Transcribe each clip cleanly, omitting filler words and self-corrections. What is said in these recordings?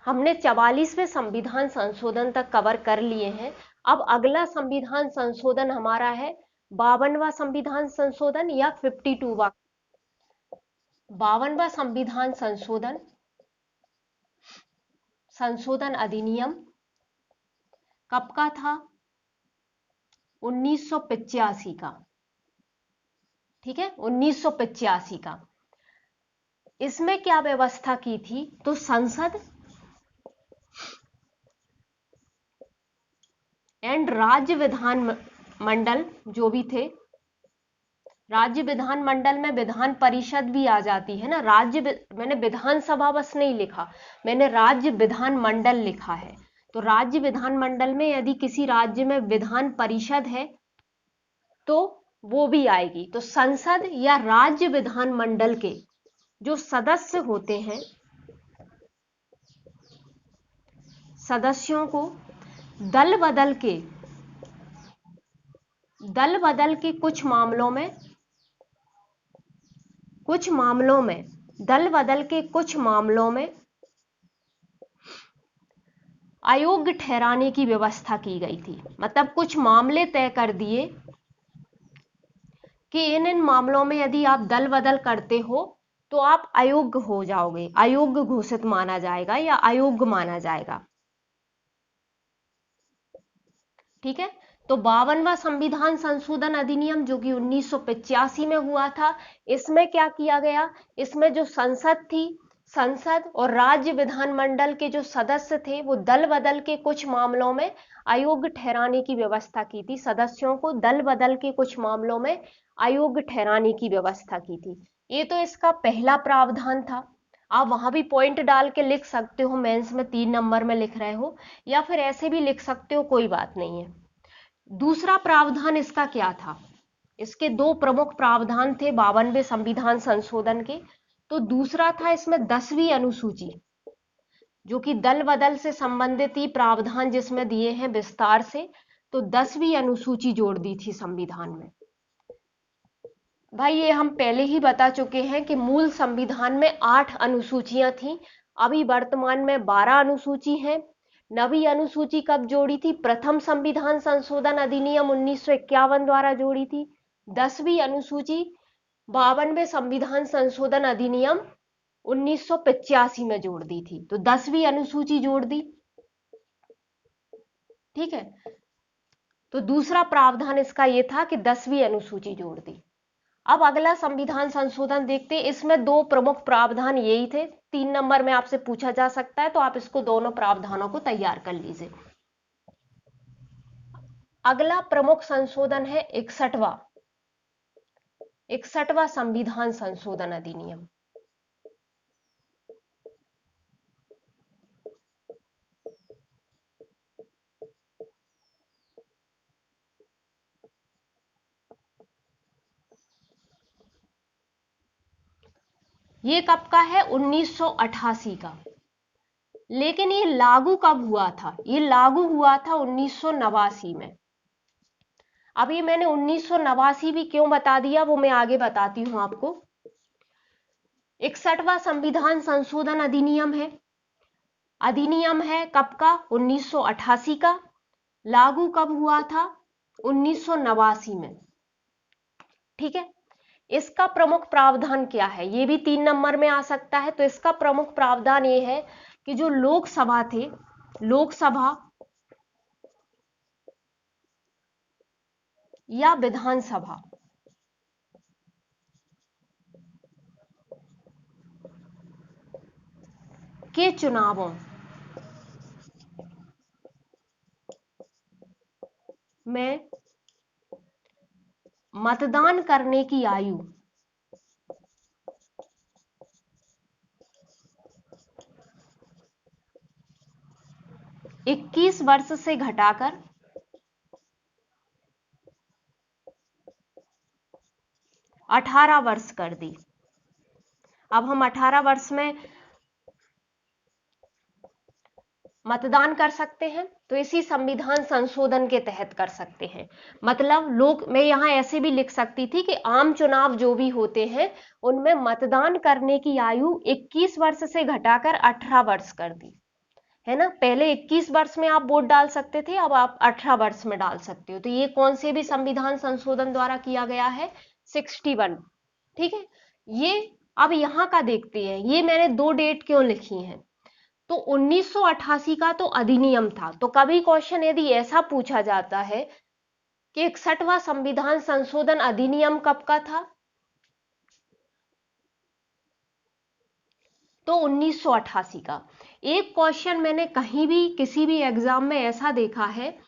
हमने 44वें संविधान संशोधन तक कवर कर लिए हैं। अब अगला संविधान संशोधन हमारा है 52वां संविधान संशोधन या 52वां 52वां संविधान संशोधन अधिनियम कब का था? 1985 का। ठीक है, 1985 का। इसमें क्या व्यवस्था की थी? तो संसद एंड राज्य विधान मंडल जो भी थे, राज्य विधान मंडल में विधान परिषद भी आ जाती है ना, मैंने विधानसभा बस नहीं लिखा, मैंने राज्य विधान मंडल लिखा है। तो राज्य विधान मंडल में यदि किसी राज्य में विधान परिषद है तो वो भी आएगी। तो संसद या राज्य विधान मंडल के जो सदस्य होते हैं, सदस्यों को दल बदल के कुछ मामलों में अयोग्य ठहराने की व्यवस्था की गई थी। मतलब कुछ मामले तय कर दिए कि इन मामलों में यदि आप दल बदल करते हो तो आप अयोग्य हो जाओगे, अयोग्य घोषित माना जाएगा या अयोग्य माना जाएगा। ठीक है, तो 52वां संविधान संशोधन अधिनियम जो कि 1985 में हुआ था, इसमें क्या किया गया? इसमें जो संसद और राज्य विधानमंडल के जो सदस्य थे वो दल बदल के कुछ मामलों में अयोग्य ठहराने की व्यवस्था की थी। सदस्यों को दल बदल के कुछ मामलों में अयोग्य ठहराने की व्यवस्था की थी। ये तो इसका पहला प्रावधान था। आप वहां भी पॉइंट डाल के लिख सकते हो, मेंस में 3 नंबर में लिख रहे हो, या फिर ऐसे भी लिख सकते हो, कोई बात नहीं है। दूसरा प्रावधान इसका क्या था? इसके दो प्रमुख प्रावधान थे 52वें संविधान संशोधन के। तो दूसरा था इसमें 10वीं अनुसूची, जो कि दल बदल से संबंधित ही प्रावधान जिसमें दिए हैं विस्तार से। तो 10वीं अनुसूची जोड़ दी थी संविधान में। भाई ये हम पहले ही बता चुके हैं कि मूल संविधान में 8 अनुसूचियां थी, अभी वर्तमान में 12 अनुसूची हैं। नवी अनुसूची कब जोड़ी थी? प्रथम संविधान संशोधन अधिनियम 1951 द्वारा जोड़ी थी। 10वीं अनुसूची 52वें संविधान संशोधन अधिनियम 1985 में जोड़ दी थी। तो 10वीं अनुसूची जोड़ दी। ठीक है, तो दूसरा प्रावधान इसका यह था कि 10वीं अनुसूची जोड़ दी। अब अगला संविधान संशोधन देखते हैं। इसमें दो प्रमुख प्रावधान यही थे। 3 नंबर में आपसे पूछा जा सकता है, तो आप इसको दोनों प्रावधानों को तैयार कर लीजिए। अगला प्रमुख संशोधन है 61वां संविधान संशोधन अधिनियम। ये कब का है? 1988 का। लेकिन ये लागू कब हुआ था? ये लागू हुआ था 1989 में। अब ये मैंने 1989 भी क्यों बता दिया वो मैं आगे बताती हूं आपको। 61वां संविधान संशोधन अधिनियम है। अधिनियम है कब का? 1988 का। लागू कब हुआ था? 1989 में। ठीक है, इसका प्रमुख प्रावधान क्या है? ये भी 3 नंबर में आ सकता है। तो इसका प्रमुख प्रावधान ये है कि जो लोकसभा या विधानसभा के चुनावों में मतदान करने की आयु 21 वर्ष से घटाकर 18 वर्ष कर दी। अब हम 18 वर्ष में मतदान कर सकते हैं, तो इसी संविधान संशोधन के तहत कर सकते हैं। मतलब मैं यहां ऐसे भी लिख सकती थी कि आम चुनाव जो भी होते हैं उनमें मतदान करने की आयु 21 वर्ष से घटाकर 18 वर्ष कर दी। है ना। पहले 21 वर्ष में आप वोट डाल सकते थे, अब आप 18 वर्ष में डाल सकते हो। तो ये कौन से भी संविधान संशोधन द्वारा किया गया है? 61। ठीक है, ये अब यहाँ का देखते हैं, ये मैंने 2 डेट क्यों लिखी हैं। तो 1988 का तो अधिनियम था। तो कभी क्वेश्चन यदि ऐसा पूछा जाता है कि 61वां संविधान संशोधन अधिनियम कब का था, तो 1988 का। एक क्वेश्चन मैंने कहीं भी किसी भी एग्जाम में ऐसा देखा है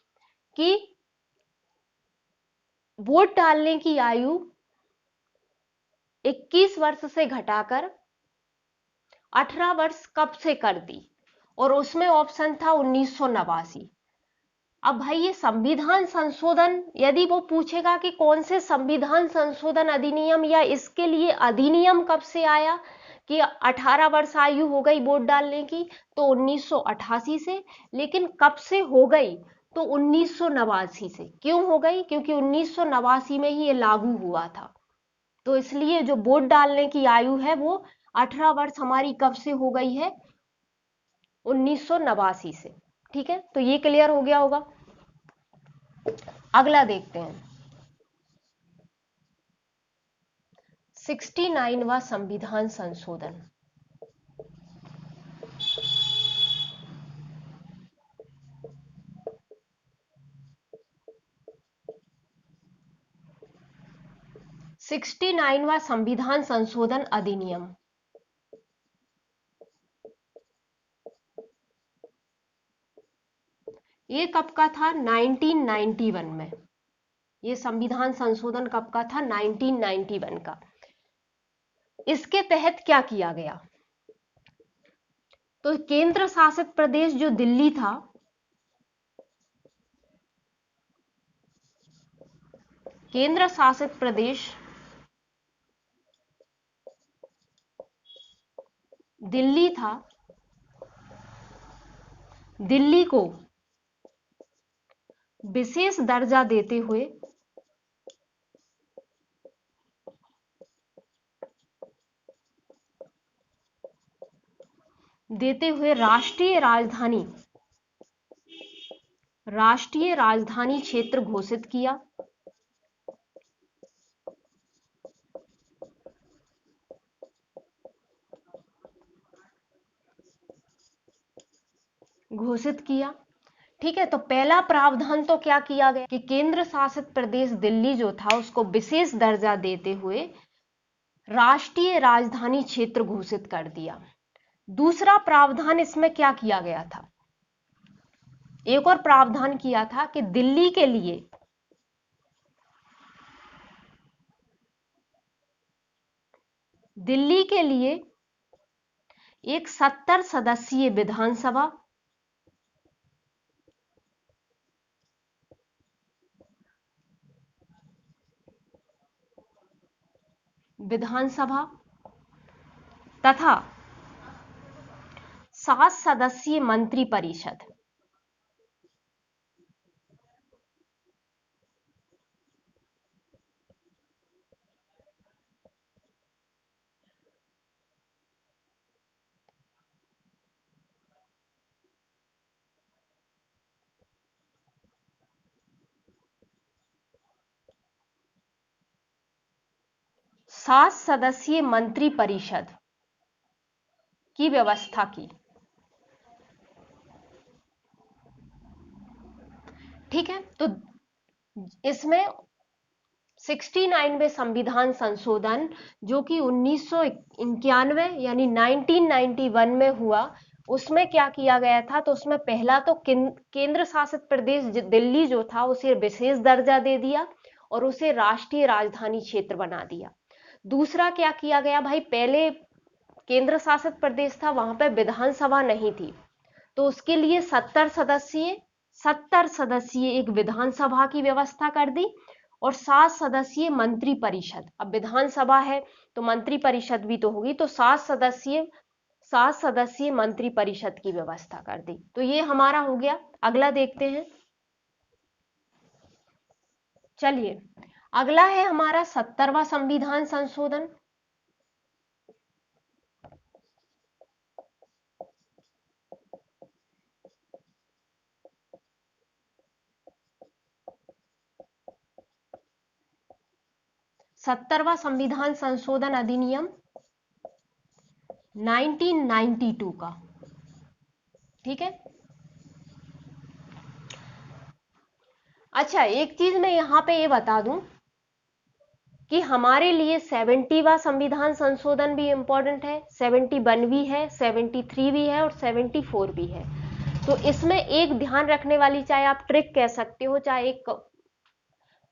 कि वोट डालने की आयु 21 वर्ष से घटाकर 18 वर्ष कब से कर दी, और उसमें ऑप्शन था 1989। अब भाई ये संविधान संशोधन, यदि वो पूछेगा कि कौन से संविधान संशोधन अधिनियम या इसके लिए अधिनियम कब से आया कि 18 वर्ष आयु हो गई वोट डालने की, तो 1988 से। लेकिन कब से हो गई, तो 1989 से। क्यों हो गई? क्योंकि 1989 में ही ये लागू हुआ था। तो इसलिए जो वोट डालने की आयु है वो 18 वर्ष हमारी कब से हो गई है? 1989 से। ठीक है, तो ये क्लियर हो गया होगा। अगला देखते हैं, 69वां संविधान संशोधन। सिक्सटी 69वां संविधान संशोधन अधिनियम, ये कब का था? 1991 में। ये संविधान संशोधन कब का था? 1991 का। इसके तहत क्या किया गया? तो केंद्र शासित प्रदेश जो दिल्ली था, केंद्र शासित प्रदेश दिल्ली था, दिल्ली को विशेष दर्जा देते हुए राष्ट्रीय राजधानी क्षेत्र घोषित किया। ठीक है, तो पहला प्रावधान तो क्या किया गया कि केंद्र शासित प्रदेश दिल्ली जो था उसको विशेष दर्जा देते हुए राष्ट्रीय राजधानी क्षेत्र घोषित कर दिया। दूसरा प्रावधान इसमें क्या किया गया था? एक और प्रावधान किया था कि दिल्ली के लिए एक 70 सदस्यीय विधानसभा तथा 7 सदस्यीय मंत्रिपरिषद, की व्यवस्था की। ठीक है, तो इसमें 69वें संविधान संशोधन जो कि 1991 यानी 1991 में हुआ, उसमें क्या किया गया था? तो उसमें पहला तो केंद्र शासित प्रदेश दिल्ली जो था उसे विशेष दर्जा दे दिया और उसे राष्ट्रीय राजधानी क्षेत्र बना दिया। दूसरा क्या किया गया भाई? पहले केंद्र शासित प्रदेश था, वहां पर विधानसभा नहीं थी, तो उसके लिए 70 सदस्यीय एक विधानसभा की व्यवस्था कर दी और 7 सदस्यीय मंत्रिपरिषद। अब विधानसभा है तो मंत्रिपरिषद भी तो होगी, तो 7 सदस्यीय मंत्रिपरिषद की व्यवस्था कर दी। तो ये हमारा हो गया। अगला देखते हैं, चलिए अगला है हमारा 70वां संविधान संशोधन। 70वां संविधान संशोधन अधिनियम 1992 का। ठीक है। अच्छा, एक चीज मैं यहां पे ये बता दूं कि हमारे लिए 70वां संविधान संशोधन भी इंपॉर्टेंट है, 71 भी है, 73 भी है और 74 भी है। तो इसमें एक ध्यान रखने वाली, चाहे आप ट्रिक कह सकते हो, चाहे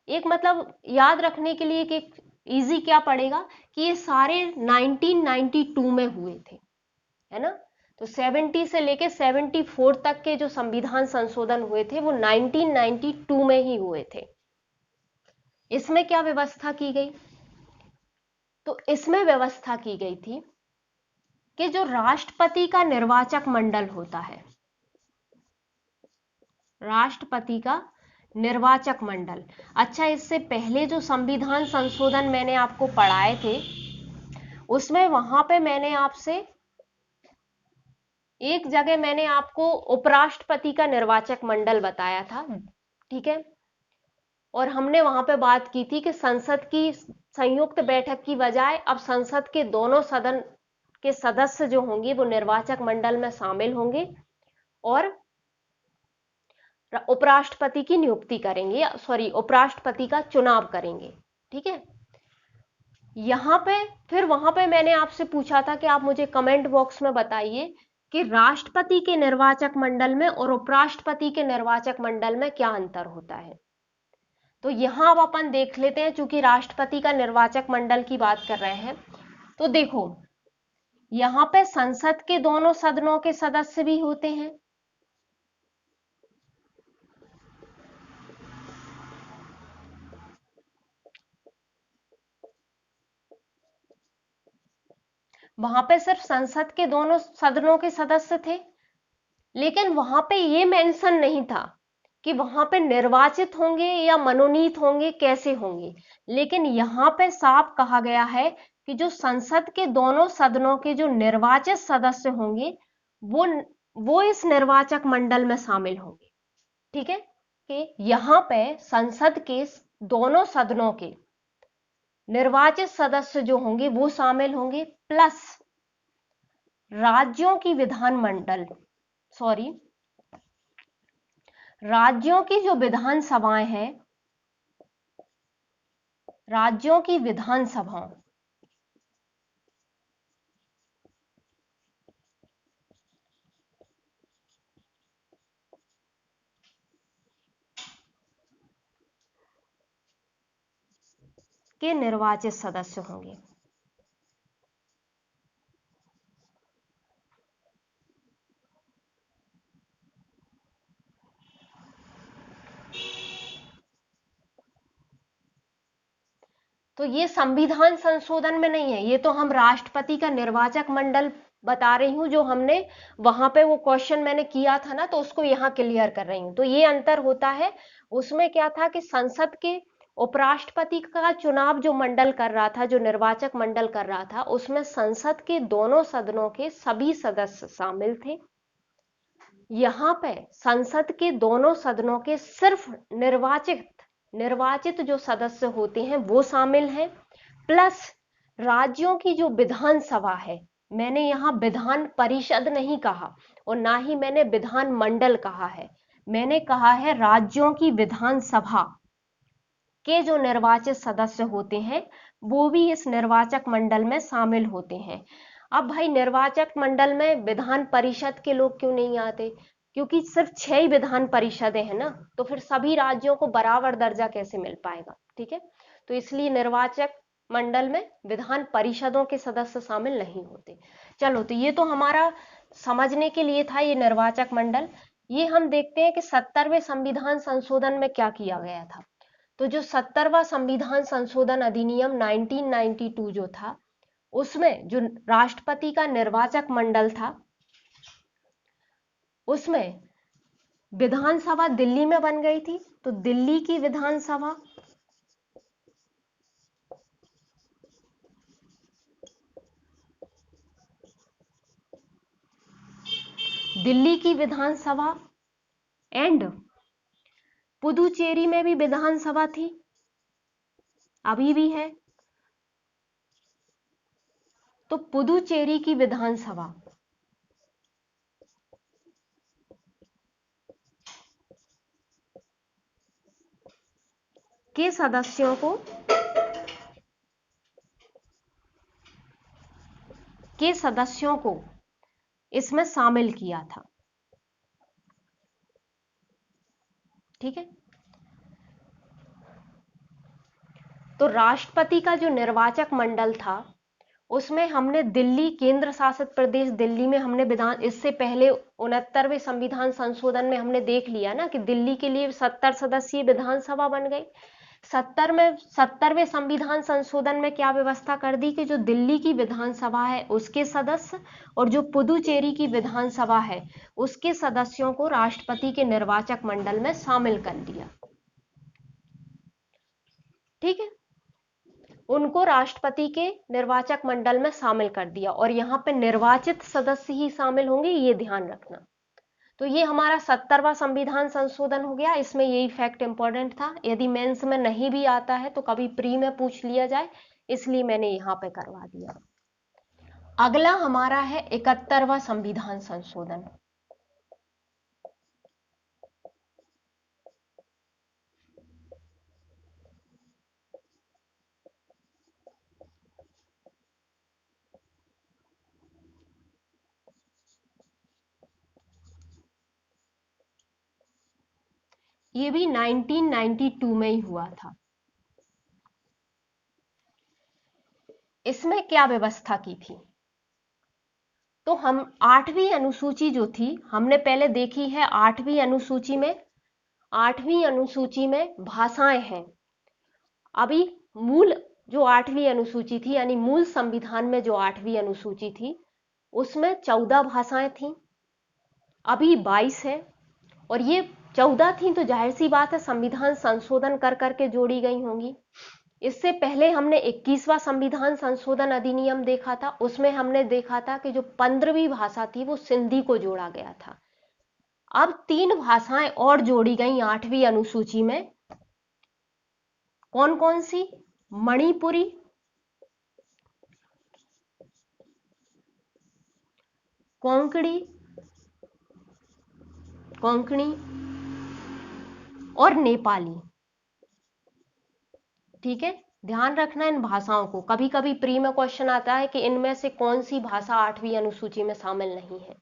एक मतलब याद रखने के लिए कि इजी क्या पड़ेगा कि ये सारे 1992 में हुए थे, है ना। तो 70 से लेके 74 तक के जो संविधान संशोधन हुए थे वो 1992 में ही हुए थे। इसमें क्या व्यवस्था की गई? तो इसमें व्यवस्था की गई थी कि जो राष्ट्रपति का निर्वाचक मंडल होता है, राष्ट्रपति का निर्वाचक मंडल। अच्छा, इससे पहले जो संविधान संशोधन मैंने आपको पढ़ाए थे उसमें वहां पे मैंने आपसे एक जगह मैंने आपको उपराष्ट्रपति का निर्वाचक मंडल बताया था। ठीक है। और हमने वहां पे बात की थी कि संसद की संयुक्त बैठक की बजाय अब संसद के दोनों सदन के सदस्य जो होंगे वो निर्वाचक मंडल में शामिल होंगे और उपराष्ट्रपति की नियुक्ति करेंगे, सॉरी, उपराष्ट्रपति का चुनाव करेंगे। ठीक है। यहां पे फिर वहां पे मैंने आपसे पूछा था कि आप मुझे कमेंट बॉक्स में बताइए कि राष्ट्रपति के निर्वाचक मंडल में और उपराष्ट्रपति के निर्वाचक मंडल में क्या अंतर होता है। तो यहां अब अपन देख लेते हैं, चूंकि राष्ट्रपति का निर्वाचक मंडल की बात कर रहे हैं। तो देखो, यहां पे संसद के दोनों सदनों के सदस्य भी होते हैं, वहां पे सिर्फ संसद के दोनों सदनों के सदस्य थे, लेकिन वहां पे ये मेंशन नहीं था कि वहां पे निर्वाचित होंगे या मनोनीत होंगे, कैसे होंगे। लेकिन यहां पे साफ कहा गया है कि जो संसद के दोनों सदनों के जो निर्वाचित सदस्य होंगे वो इस निर्वाचक मंडल में शामिल होंगे। ठीक है। कि यहां पे संसद के दोनों सदनों के निर्वाचित सदस्य जो होंगे वो शामिल होंगे, प्लस राज्यों की विधानमंडल, सॉरी, राज्यों की जो विधानसभाएं हैं, राज्यों की विधानसभाओं के निर्वाचित सदस्य होंगे। तो ये संविधान संशोधन में नहीं है, ये तो हम राष्ट्रपति का निर्वाचक मंडल बता रही हूं, जो हमने वहां पे वो क्वेश्चन मैंने किया था ना, तो उसको यहां क्लियर कर रही हूं। तो ये अंतर होता है। उसमें क्या था कि संसद के उपराष्ट्रपति का चुनाव जो मंडल कर रहा था, जो निर्वाचक मंडल कर रहा था, उसमें संसद के दोनों सदनों के सभी सदस्य शामिल थे। यहां पे संसद के दोनों सदनों के सिर्फ निर्वाचित जो सदस्य होते हैं वो शामिल हैं, प्लस राज्यों की जो विधानसभा है, मैंने यहां विधान परिषद नहीं कहा और ना ही मैंने विधान मंडल कहा है, मैंने कहा है राज्यों की विधानसभा के जो निर्वाचित सदस्य होते हैं वो भी इस निर्वाचक मंडल में शामिल होते हैं। अब भाई, निर्वाचक मंडल में विधान परिषद के लोग क्यों नहीं आते? क्योंकि सिर्फ 6 ही विधान परिषदें हैं ना, तो फिर सभी राज्यों को बराबर दर्जा कैसे मिल पाएगा? ठीक है। तो इसलिए निर्वाचक मंडल में विधान परिषदों के सदस्य शामिल नहीं होते। चलो, तो ये तो हमारा समझने के लिए था ये निर्वाचक मंडल। ये हम देखते हैं कि 70वें संविधान संशोधन में क्या किया गया था। तो जो 70वां संविधान संशोधन अधिनियम 1992 जो था, उसमें जो राष्ट्रपति का निर्वाचक मंडल था, उसमें विधानसभा दिल्ली में बन गई थी। तो दिल्ली की विधानसभा, दिल्ली की विधानसभा एंड पुदुचेरी में भी विधानसभा थी, अभी भी है। तो पुदुचेरी की विधानसभा के सदस्यों को इसमें शामिल किया था। ठीक है, तो राष्ट्रपति का जो निर्वाचक मंडल था उसमें हमने दिल्ली, केंद्र शासित प्रदेश दिल्ली में हमने विधान, इससे पहले 69वें संविधान संशोधन में हमने देख लिया ना कि दिल्ली के लिए 70 सदस्यीय विधानसभा बन गई। 70वें संविधान संशोधन में क्या व्यवस्था कर दी कि जो दिल्ली की विधानसभा है उसके सदस्य और जो पुदुचेरी की विधानसभा है उसके सदस्यों को राष्ट्रपति के निर्वाचक मंडल में शामिल कर दिया। ठीक है, उनको राष्ट्रपति के निर्वाचक मंडल में शामिल कर दिया और यहां पे निर्वाचित सदस्य ही शामिल होंगे, ये ध्यान रखना। तो ये हमारा 70वां संविधान संशोधन हो गया। इसमें यही फैक्ट इंपॉर्टेंट था, यदि मेंस में नहीं भी आता है तो कभी प्री में पूछ लिया जाए, इसलिए मैंने यहां पे करवा दिया। अगला हमारा है 71वां संविधान संशोधन। ये भी 1992 में ही हुआ था। इसमें क्या व्यवस्था की थी, तो हम 8वीं अनुसूची जो थी हमने पहले देखी है। 8वीं अनुसूची में भाषाएं हैं। अभी मूल जो 8वीं अनुसूची थी यानी मूल संविधान में जो 8वीं अनुसूची थी उसमें 14 भाषाएं थी, अभी 22 है। और ये 14 थी तो जाहिर सी बात है संविधान संशोधन कर करके जोड़ी गई होंगी। इससे पहले हमने 21वां संविधान संशोधन अधिनियम देखा था, उसमें हमने देखा था कि जो 15वीं भाषा थी वो सिंधी को जोड़ा गया था। अब 3 भाषाएं और जोड़ी गई 8वीं अनुसूची में। कौन कौन सी? मणिपुरी, कोंकणी और नेपाली। ठीक है, ध्यान रखना इन भाषाओं को। कभी कभी प्री में क्वेश्चन आता है कि इनमें से कौन सी भाषा 8वीं अनुसूची में शामिल नहीं है।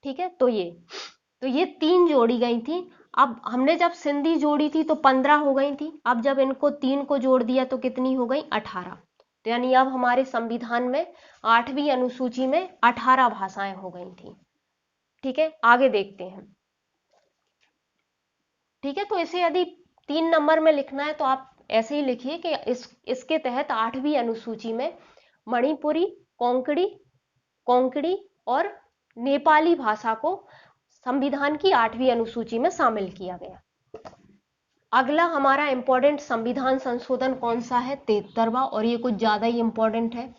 ठीक है, तो ये 3 जोड़ी गई थी। अब हमने जब सिंधी जोड़ी थी तो 15 हो गई थी, अब जब इनको 3 को जोड़ दिया तो कितनी हो गई? 18। तो यानी अब हमारे संविधान में 8वीं अनुसूची में 18 भाषाएं हो गई थी। ठीक है, आगे देखते हैं। ठीक है, तो इसे यदि 3 नंबर में लिखना है तो आप ऐसे ही लिखिए कि इसके तहत 8वीं अनुसूची में मणिपुरी, कोंकणी और नेपाली भाषा को संविधान की 8वीं अनुसूची में शामिल किया गया। अगला हमारा इंपॉर्टेंट संविधान संशोधन कौन सा है? 73वां, और ये कुछ ज्यादा ही इंपॉर्टेंट है।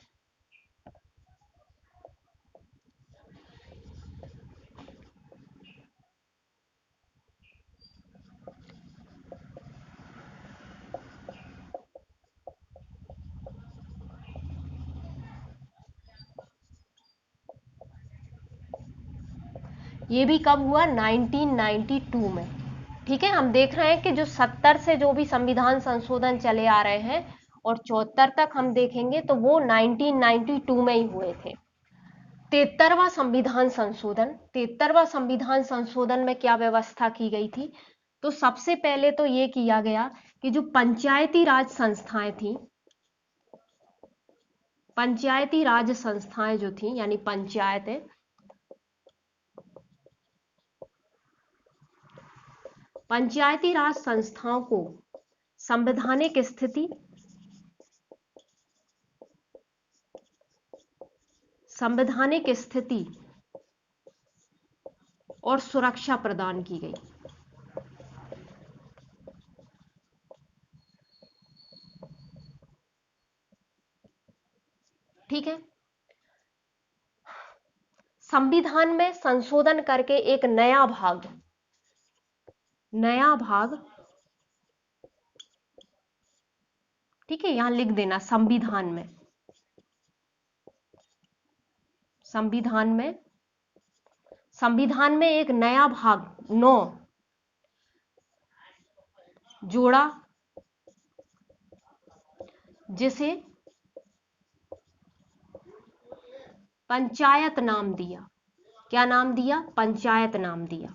ये भी कब हुआ? 1992 में। ठीक है, हम देख रहे हैं कि जो 70 से जो भी संविधान संशोधन चले आ रहे हैं और 74 तक हम देखेंगे तो वो 1992 में ही हुए थे। 73वां संविधान संशोधन। 73वां संविधान संशोधन में क्या व्यवस्था की गई थी? तो सबसे पहले तो ये किया गया कि जो पंचायती राज संस्थाएं थी, पंचायती राज संस्थाएं जो थी यानी पंचायतें, पंचायती राज संस्थाओं को संवैधानिक स्थिति, संवैधानिक स्थिति और सुरक्षा प्रदान की गई। ठीक है, संविधान में संशोधन करके एक नया भाग ठीक है, यहां लिख देना संविधान में संविधान में एक नया भाग 9 जोड़ा, जिसे पंचायत नाम दिया। क्या नाम दिया? पंचायत नाम दिया।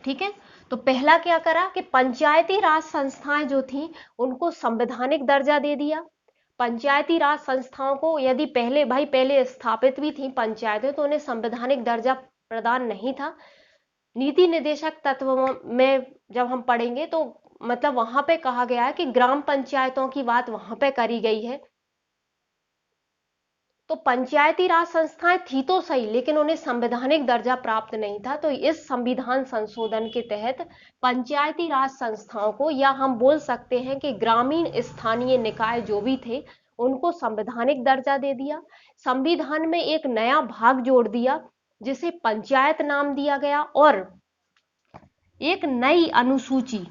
ठीक है, तो पहला क्या करा कि पंचायती राज संस्थाएं जो थी उनको संवैधानिक दर्जा दे दिया। पंचायती राज संस्थाओं को यदि पहले स्थापित भी थी पंचायतें, तो उन्हें संवैधानिक दर्जा प्रदान नहीं था। नीति निर्देशक तत्व में जब हम पढ़ेंगे तो मतलब वहां पे कहा गया है कि ग्राम पंचायतों की बात वहां पे करी गई है। तो पंचायती राज संस्थाएं थी तो सही, लेकिन उन्हें संवैधानिक दर्जा प्राप्त नहीं था। तो इस संविधान संशोधन के तहत पंचायती राज संस्थाओं को, या हम बोल सकते हैं कि ग्रामीण स्थानीय निकाय जो भी थे, उनको संवैधानिक दर्जा दे दिया। संविधान में एक नया भाग जोड़ दिया जिसे पंचायत नाम दिया गया, और एक नई अनुसूची,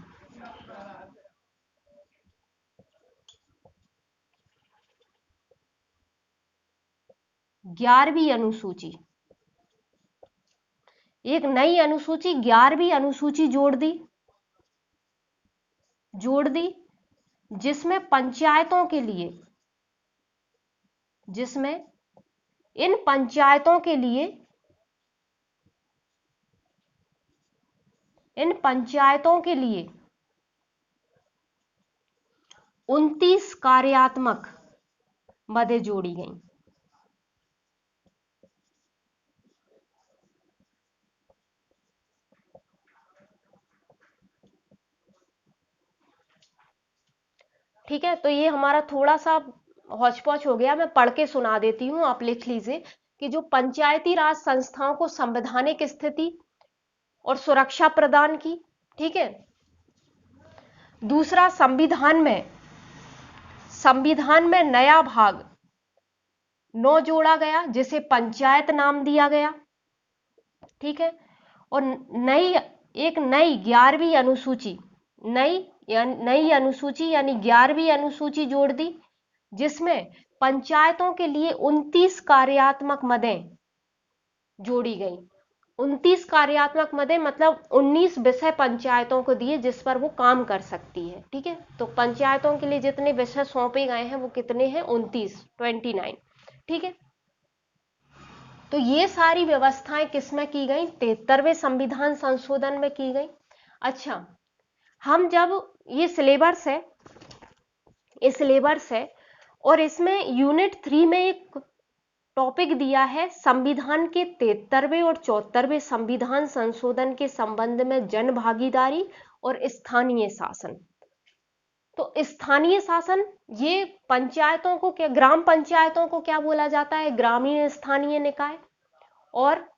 11वीं अनुसूची, एक नई अनुसूची 11वीं अनुसूची जोड़ दी, जिसमें पंचायतों के लिए, जिसमें इन पंचायतों के लिए 29 कार्यात्मक मदें जोड़ी गईं। ठीक है, तो ये हमारा थोड़ा सा हौच-पौच हो गया, मैं पढ़ के सुना देती हूं, आप लिख लीजिए कि जो पंचायती राज संस्थाओं को संवैधानिक स्थिति और सुरक्षा प्रदान की। ठीक है, दूसरा, संविधान में नया भाग 9 जोड़ा गया जिसे पंचायत नाम दिया गया। ठीक है, और एक नई 11वीं अनुसूची, नई अनुसूची यानी 11वीं अनुसूची जोड़ दी, जिसमें पंचायतों के लिए 29 कार्यात्मक मदें जोड़ी गई। 29 कार्यात्मक मदें मतलब 19 विषय पंचायतों को दिए जिस पर वो काम कर सकती है। ठीक है, तो पंचायतों के लिए जितने विषय सौंपे गए हैं वो कितने हैं? 29। ठीक है, तो ये सारी व्यवस्थाएं किसमें की गई? 73वें संविधान संशोधन में की गई। अच्छा, हम जब ये सिलेबस है और इसमें यूनिट 3 में एक टॉपिक दिया है संविधान के 73वें और 74वें संविधान संशोधन के संबंध में जन भागीदारी और स्थानीय शासन। तो स्थानीय शासन, ये पंचायतों को क्या, ग्राम पंचायतों को क्या बोला जाता है? ग्रामीण स्थानीय निकाय। और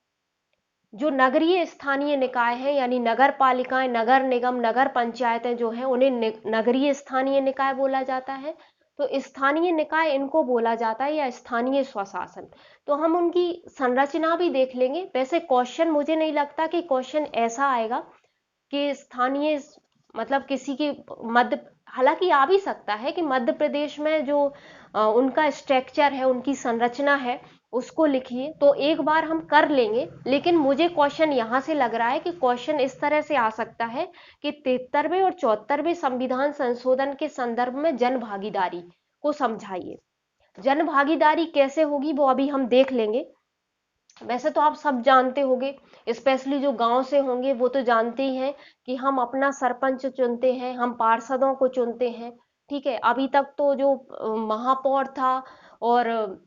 जो नगरीय स्थानीय निकाय है यानी नगर पालिकाएं, नगर निगम, नगर पंचायतें जो हैं उन्हें नगरीय स्थानीय निकाय बोला जाता है। तो स्थानीय निकाय इनको बोला जाता है, या स्थानीय स्वशासन। तो हम उनकी संरचना भी देख लेंगे। वैसे क्वेश्चन, मुझे नहीं लगता कि क्वेश्चन ऐसा आएगा कि स्थानीय मतलब किसी के हालांकि आ भी सकता है कि मध्य प्रदेश में जो उनका स्ट्रक्चर है, उनकी संरचना है, उसको लिखिए। तो एक बार हम कर लेंगे, लेकिन मुझे क्वेश्चन यहां से लग रहा है कि क्वेश्चन इस तरह से आ सकता है कि 73वें और 74वें संविधान संशोधन के संदर्भ में जन भागीदारी को समझाइए। जन भागीदारी कैसे होगी वो अभी हम देख लेंगे। वैसे तो आप सब जानते होंगे, स्पेशली जो गांव से होंगे वो तो जानते ही हैं कि हम अपना सरपंच चुनते हैं, हम पार्षदों को चुनते हैं। ठीक है, अभी तक तो जो महापौर था और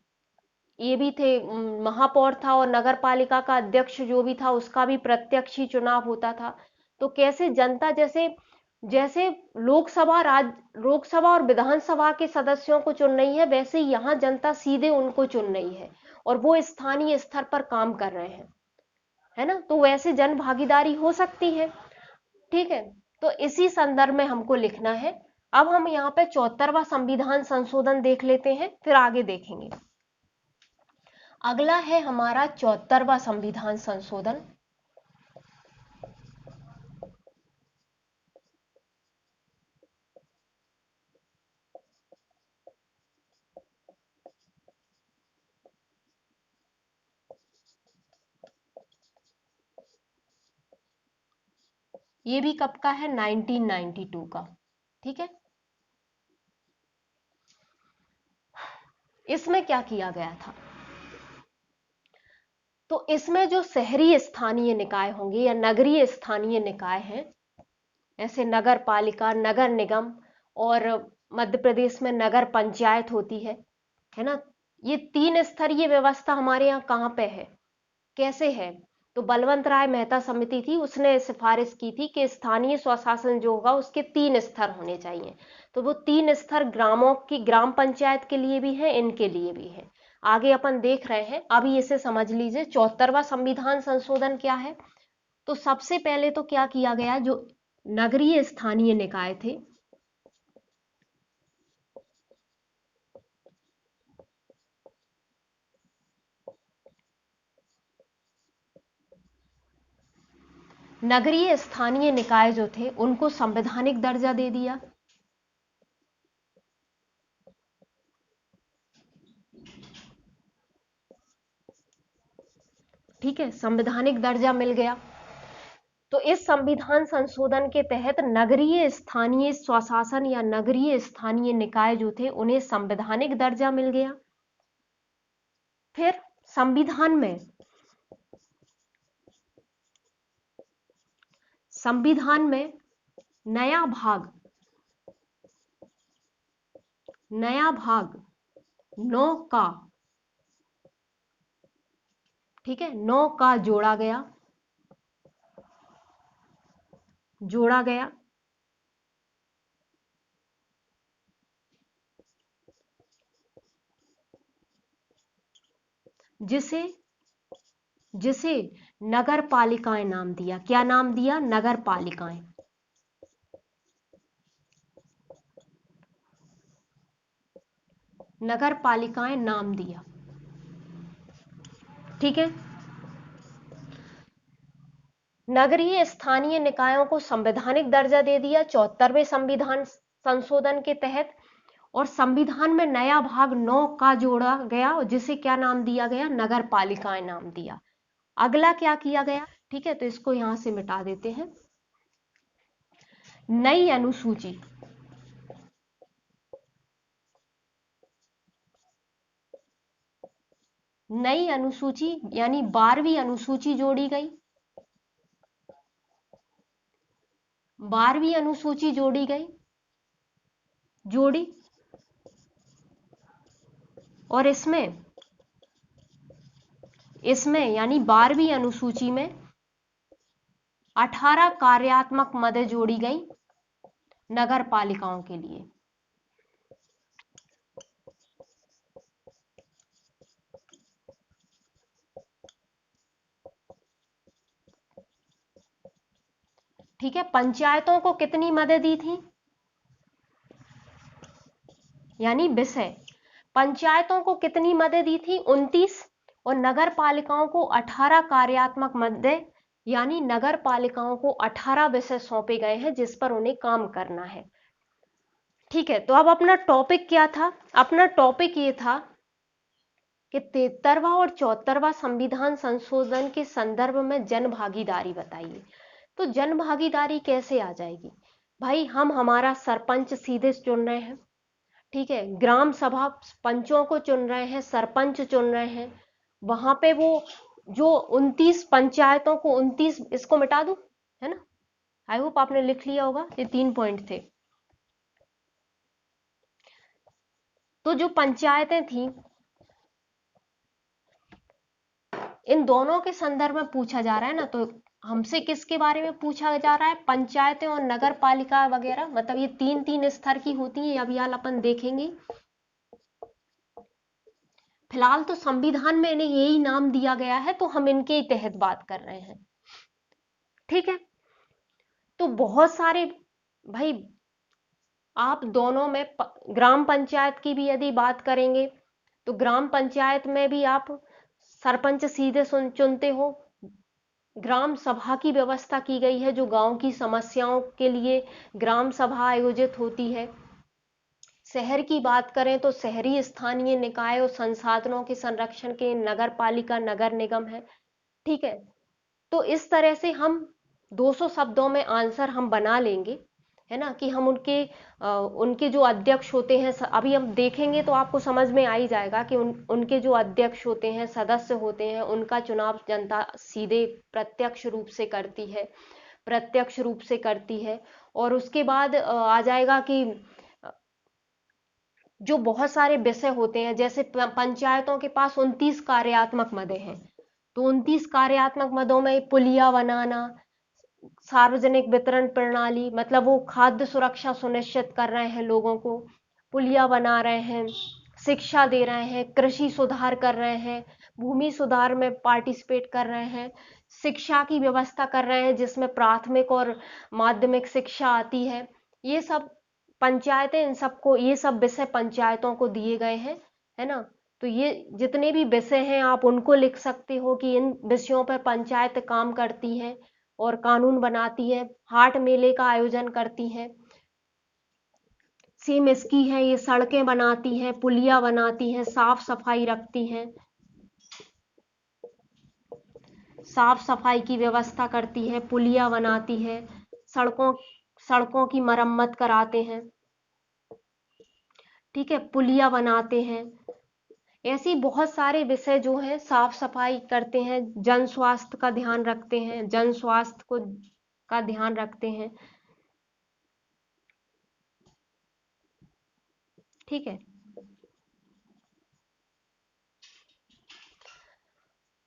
ये भी थे, महापौर था और नगर पालिका का अध्यक्ष जो भी था उसका भी प्रत्यक्ष ही चुनाव होता था। तो कैसे जनता, जैसे जैसे लोकसभा और विधानसभा के सदस्यों को चुन रही है, वैसे ही यहाँ जनता सीधे उनको चुन रही है और वो स्थानीय स्तर पर काम कर रहे हैं, है ना? तो वैसे जन भागीदारी हो सकती है। ठीक है, तो इसी संदर्भ में हमको लिखना है। अब हम यहाँ पे 74वां संविधान संशोधन देख लेते हैं, फिर आगे देखेंगे। अगला है हमारा 74वां संविधान संशोधन। ये भी कब का है? 1992 का। ठीक है, इसमें क्या किया गया था? तो इसमें जो शहरी स्थानीय निकाय होंगे या नगरीय स्थानीय निकाय हैं, ऐसे नगर पालिका, नगर निगम, और मध्य प्रदेश में नगर पंचायत होती है ना, ये 3 स्तरीय व्यवस्था हमारे यहाँ कहाँ पे है, कैसे है? तो बलवंत राय मेहता समिति थी, उसने सिफारिश की थी कि स्थानीय स्वशासन जो होगा उसके 3 स्तर होने चाहिए। तो वो 3 स्तर ग्रामों की, ग्राम पंचायत के लिए भी है, इनके लिए भी है। आगे अपन देख रहे हैं, अभी इसे समझ लीजिए। 74वां संविधान संशोधन क्या है? तो सबसे पहले तो क्या किया गया, जो नगरीय स्थानीय निकाय थे, नगरीय स्थानीय निकाय जो थे उनको संवैधानिक दर्जा दे दिया। ठीक है, संवैधानिक दर्जा मिल गया। तो इस संविधान संशोधन के तहत नगरीय स्थानीय स्वशासन या नगरीय स्थानीय निकाय जो थे उन्हें संवैधानिक दर्जा मिल गया। फिर संविधान में नया भाग 9 का, ठीक है, 9 का जोड़ा गया, जिसे नगर पालिकाएं नाम दिया। क्या नाम दिया? नगर पालिकाएं। नगर पालिकाएं नाम दिया। ठीक है, नगरीय स्थानीय निकायों को संवैधानिक दर्जा दे दिया 74वें संविधान संशोधन के तहत, और संविधान में नया भाग 9 का जोड़ा गया, जिसे क्या नाम दिया गया? नगर पालिकाएं नाम दिया। अगला क्या किया गया? ठीक है, तो इसको यहां से मिटा देते हैं। नई अनुसूची, यानी 12वीं अनुसूची जोड़ी गई। 12वीं अनुसूची जोड़ी, और इसमें यानी 12वीं अनुसूची में 18 कार्यात्मक मदें जोड़ी गई नगर पालिकाओं के लिए। ठीक है, पंचायतों को कितनी मदें दी थी? यानी विषय, पंचायतों को कितनी मदें दी थी? 29, और नगर पालिकाओं को 18 कार्यात्मक मदें, यानी नगर पालिकाओं को 18 विषय सौंपे गए हैं जिस पर उन्हें काम करना है। ठीक है, तो अब अपना टॉपिक क्या था? अपना टॉपिक ये था कि 73वां और 74वां संविधान संशोधन के संदर्भ में जन भागीदारी बताइए। तो जन भागीदारी कैसे आ जाएगी भाई? हम हमारा सरपंच सीधे चुन रहे हैं, ठीक है, ग्राम सभा पंचों को चुन रहे हैं, सरपंच चुन रहे हैं, वहां पे वो जो 29 पंचायतों को 29, इसको मिटा दूं, है ना? आई होप आपने लिख लिया होगा, ये 3 पॉइंट थे। तो जो पंचायतें थी, इन दोनों के संदर्भ में पूछा जा रहा है ना, तो हमसे किसके बारे में पूछा जा रहा है? पंचायतें और नगर पालिका वगैरह, मतलब ये 3 स्तर की होती हैं, अभी हाल अपन देखेंगे। फिलहाल तो संविधान में इन्हें यही नाम दिया गया है, तो हम इनके ही तहत बात कर रहे हैं। ठीक है, तो बहुत सारे भाई, आप दोनों में ग्राम पंचायत की भी यदि बात करेंगे तो ग्राम पंचायत में भी आप सरपंच सीधे चुनते हो। ग्राम सभा की व्यवस्था की गई है, जो गांव की समस्याओं के लिए ग्राम सभा आयोजित होती है। शहर की बात करें तो शहरी स्थानीय निकाय और संसाधनों के संरक्षण के नगर पालिका, नगर निगम है। ठीक है, तो इस तरह से हम 200 शब्दों में आंसर हम बना लेंगे, है ना, कि हम उनके जो अध्यक्ष होते हैं, अभी हम देखेंगे तो आपको समझ में आ ही जाएगा कि उनके जो अध्यक्ष होते हैं, सदस्य होते हैं, उनका चुनाव जनता सीधे प्रत्यक्ष रूप से करती है। और उसके बाद आ जाएगा कि जो बहुत सारे विषय होते हैं, जैसे पंचायतों के पास 29 कार्यात्मक मदें हैं, तो 29 कार्यात्मक मदों में पुलिया बनाना, सार्वजनिक वितरण प्रणाली, मतलब वो खाद्य सुरक्षा सुनिश्चित कर रहे हैं, लोगों को पुलिया बना रहे हैं, शिक्षा दे रहे हैं, कृषि सुधार कर रहे हैं, भूमि सुधार में पार्टिसिपेट कर रहे हैं, शिक्षा की व्यवस्था कर रहे हैं जिसमें प्राथमिक और माध्यमिक शिक्षा आती है। ये सब पंचायतें, इन सबको, ये सब विषय पंचायतों को दिए गए हैं, है ना। तो ये जितने भी विषय हैं आप उनको लिख सकते हो कि इन विषयों पर पंचायत काम करती है और कानून बनाती है, हाट मेले का आयोजन करती है। सेम इसकी है, ये सड़कें बनाती हैं, पुलिया बनाती हैं, साफ सफाई रखती हैं, साफ सफाई की व्यवस्था करती है, पुलिया बनाती है, सड़कों की मरम्मत कराते हैं, ठीक है, पुलिया बनाते हैं। ऐसी बहुत सारे विषय जो हैं, साफ सफाई करते हैं, जन स्वास्थ्य का ध्यान रखते हैं, जन स्वास्थ्य को का ध्यान रखते हैं, ठीक है।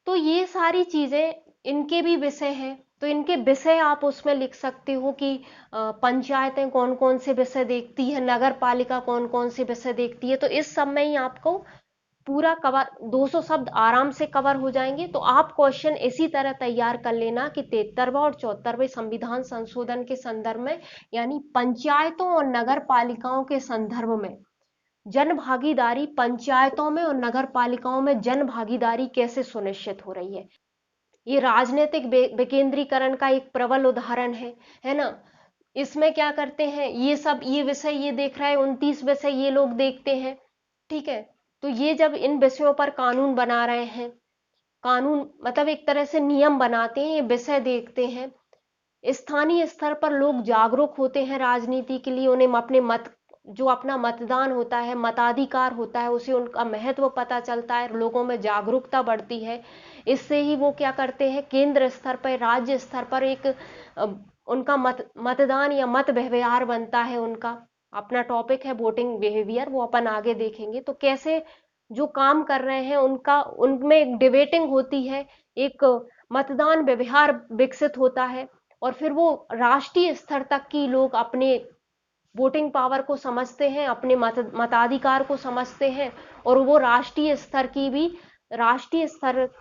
तो ये सारी चीजें इनके भी विषय हैं, तो इनके विषय आप उसमें लिख सकते हो कि पंचायतें कौन कौन से विषय देखती है, नगर पालिका कौन कौन से विषय देखती है। तो इस सब में ही आपको पूरा कवर, 200 शब्द आराम से कवर हो जाएंगे। तो आप क्वेश्चन इसी तरह तैयार कर लेना कि 73वां और 74वें संविधान संशोधन के संदर्भ में, यानी पंचायतों और नगर पालिकाओं के संदर्भ में जन भागीदारी, पंचायतों में और नगर पालिकाओं में जन भागीदारी कैसे सुनिश्चित हो रही है। ये राजनीतिक विकेंद्रीकरण का एक प्रबल उदाहरण है ना। इसमें क्या करते हैं, ये विषय ये देख रहा है, 29 विषय ये लोग देखते हैं, ठीक है। तो ये जब इन विषयों पर कानून बना रहे हैं, कानून मतलब एक तरह से नियम बनाते हैं, ये विषय देखते हैं, स्थानीय स्तर पर लोग जागरूक होते हैं राजनीति के लिए, उन्हें अपने मत, जो अपना मतदान होता है, मताधिकार होता है, उसे उनका महत्व पता चलता है, लोगों में जागरूकता बढ़ती है। इससे ही वो क्या करते हैं, केंद्र स्तर पर, राज्य स्तर पर एक उनका मतदान या मत व्यवहार बनता है। उनका अपना टॉपिक है वोटिंग बिहेवियर, वो अपन आगे देखेंगे। तो कैसे जो काम कर रहे हैं उनका, उनमें एक डिबेटिंग होती है, एक मतदान व्यवहार विकसित होता है, और फिर वो राष्ट्रीय स्तर तक की लोग अपने वोटिंग पावर को समझते हैं, अपने मताधिकार को समझते हैं, और वो राष्ट्रीय स्तर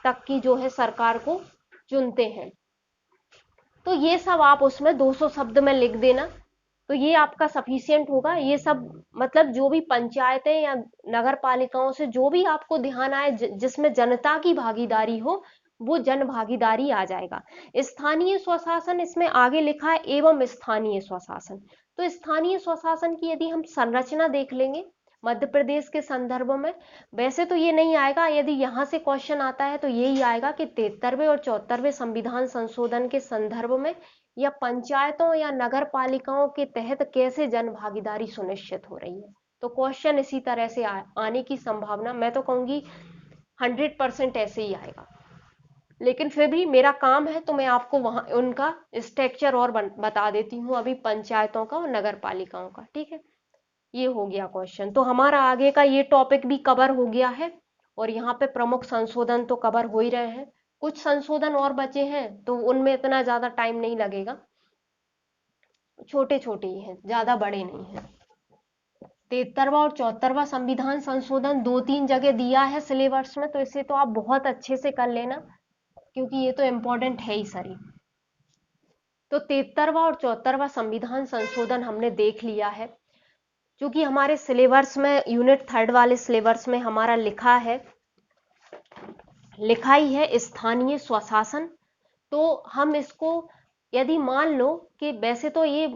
तक की जो है सरकार को चुनते हैं। तो ये सब आप उसमें 200 शब्द में लिख देना, तो ये आपका सफिशियंट होगा। ये सब मतलब जो भी पंचायतें या नगर पालिकाओं से जो भी आपको ध्यान आए, जिसमें जनता की भागीदारी हो, वो जन भागीदारी आ जाएगा। स्थानीय स्वशासन इसमें आगे लिखा है, एवं स्थानीय स्वशासन। तो स्थानीय स्वशासन की यदि हम संरचना देख लेंगे मध्य प्रदेश के संदर्भ में, वैसे तो ये नहीं आएगा, यदि यहाँ से क्वेश्चन आता है तो यही आएगा कि 73वें और 74वें संविधान संशोधन के संदर्भ में या पंचायतों या नगर पालिकाओं के तहत कैसे जन भागीदारी सुनिश्चित हो रही है। तो क्वेश्चन इसी तरह से आने की संभावना, मैं तो कहूंगी 100% ऐसे ही आएगा। लेकिन फिर भी मेरा काम है तो मैं आपको वहां उनका स्ट्रक्चर और बता देती हूँ, अभी पंचायतों का और नगर पालिकाओं का, ठीक है। ये हो गया क्वेश्चन। तो हमारा आगे का ये टॉपिक भी कवर हो गया है, और यहाँ पे प्रमुख संशोधन तो कवर हो ही रहे हैं, कुछ संशोधन और बचे हैं तो उनमें इतना ज्यादा टाइम नहीं लगेगा, छोटे छोटे ही हैं, ज्यादा बड़े नहीं हैं। 73वां और 74वां संविधान संशोधन 2-3 जगह दिया है सिलेबस में, तो इसे तो आप बहुत अच्छे से कर लेना, क्योंकि ये तो इम्पोर्टेंट है ही सारी। तो 73वां और 74वां संविधान संशोधन हमने देख लिया है, क्योंकि हमारे सिलेबस में यूनिट 3 वाले सिलेबस में हमारा लिखा ही है स्थानीय स्वशासन। तो हम इसको, यदि मान लो कि वैसे तो ये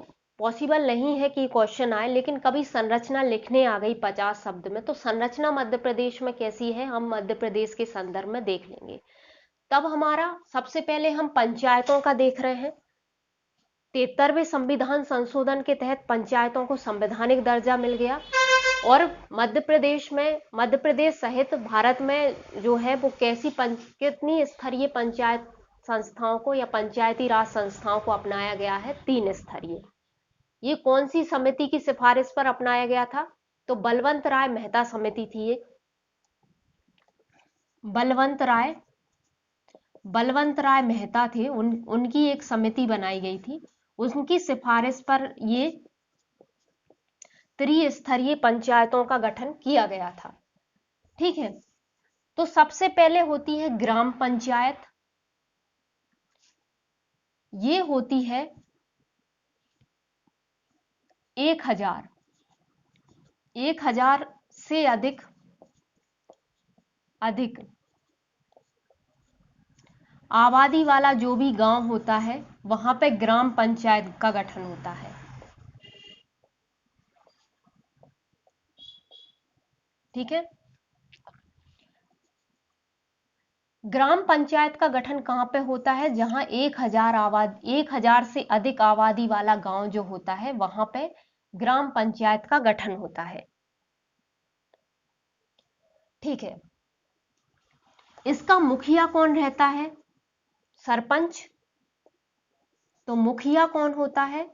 पॉसिबल नहीं है कि क्वेश्चन आए, लेकिन कभी संरचना लिखने आ गई 50 शब्द में, तो संरचना मध्य प्रदेश में कैसी है हम मध्य प्रदेश के संदर्भ में देख लेंगे। तब हमारा सबसे पहले हम पंचायतों का देख रहे हैं, 73वें संविधान संशोधन के तहत पंचायतों को संवैधानिक दर्जा मिल गया और मध्य प्रदेश सहित भारत में जो है वो कितनी स्तरीय पंचायत संस्थाओं को या पंचायती राज संस्थाओं को अपनाया गया है? 3 स्तरीय। ये कौन सी समिति की सिफारिश पर अपनाया गया था? तो बलवंत राय मेहता समिति थी ये। बलवंत राय मेहता थे, उनकी एक समिति बनाई गई थी, उनकी सिफारिश पर ये त्रिस्तरीय पंचायतों का गठन किया गया था। ठीक है, तो सबसे पहले होती है ग्राम पंचायत। ये होती है 1000 से अधिक आबादी वाला जो भी गांव होता है वहां पे ग्राम पंचायत का गठन होता है। ठीक है, ग्राम पंचायत का गठन कहां पे होता है? जहां 1000 से अधिक आबादी वाला गांव जो होता है वहां पे ग्राम पंचायत का गठन होता है। ठीक है, इसका मुखिया कौन रहता है? सरपंच। तो मुखिया कौन होता है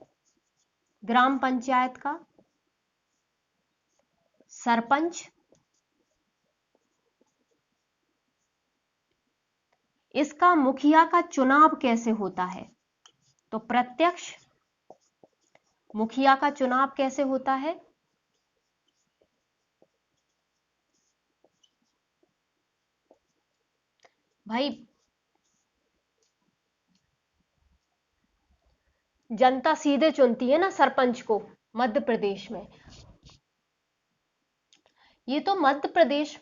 ग्राम पंचायत का? सरपंच। इसका मुखिया का चुनाव कैसे होता है? तो प्रत्यक्ष। मुखिया का चुनाव कैसे होता है? भाई जनता सीधे चुनती है ना सरपंच को मध्य प्रदेश में। ये तो मध्य प्रदेश।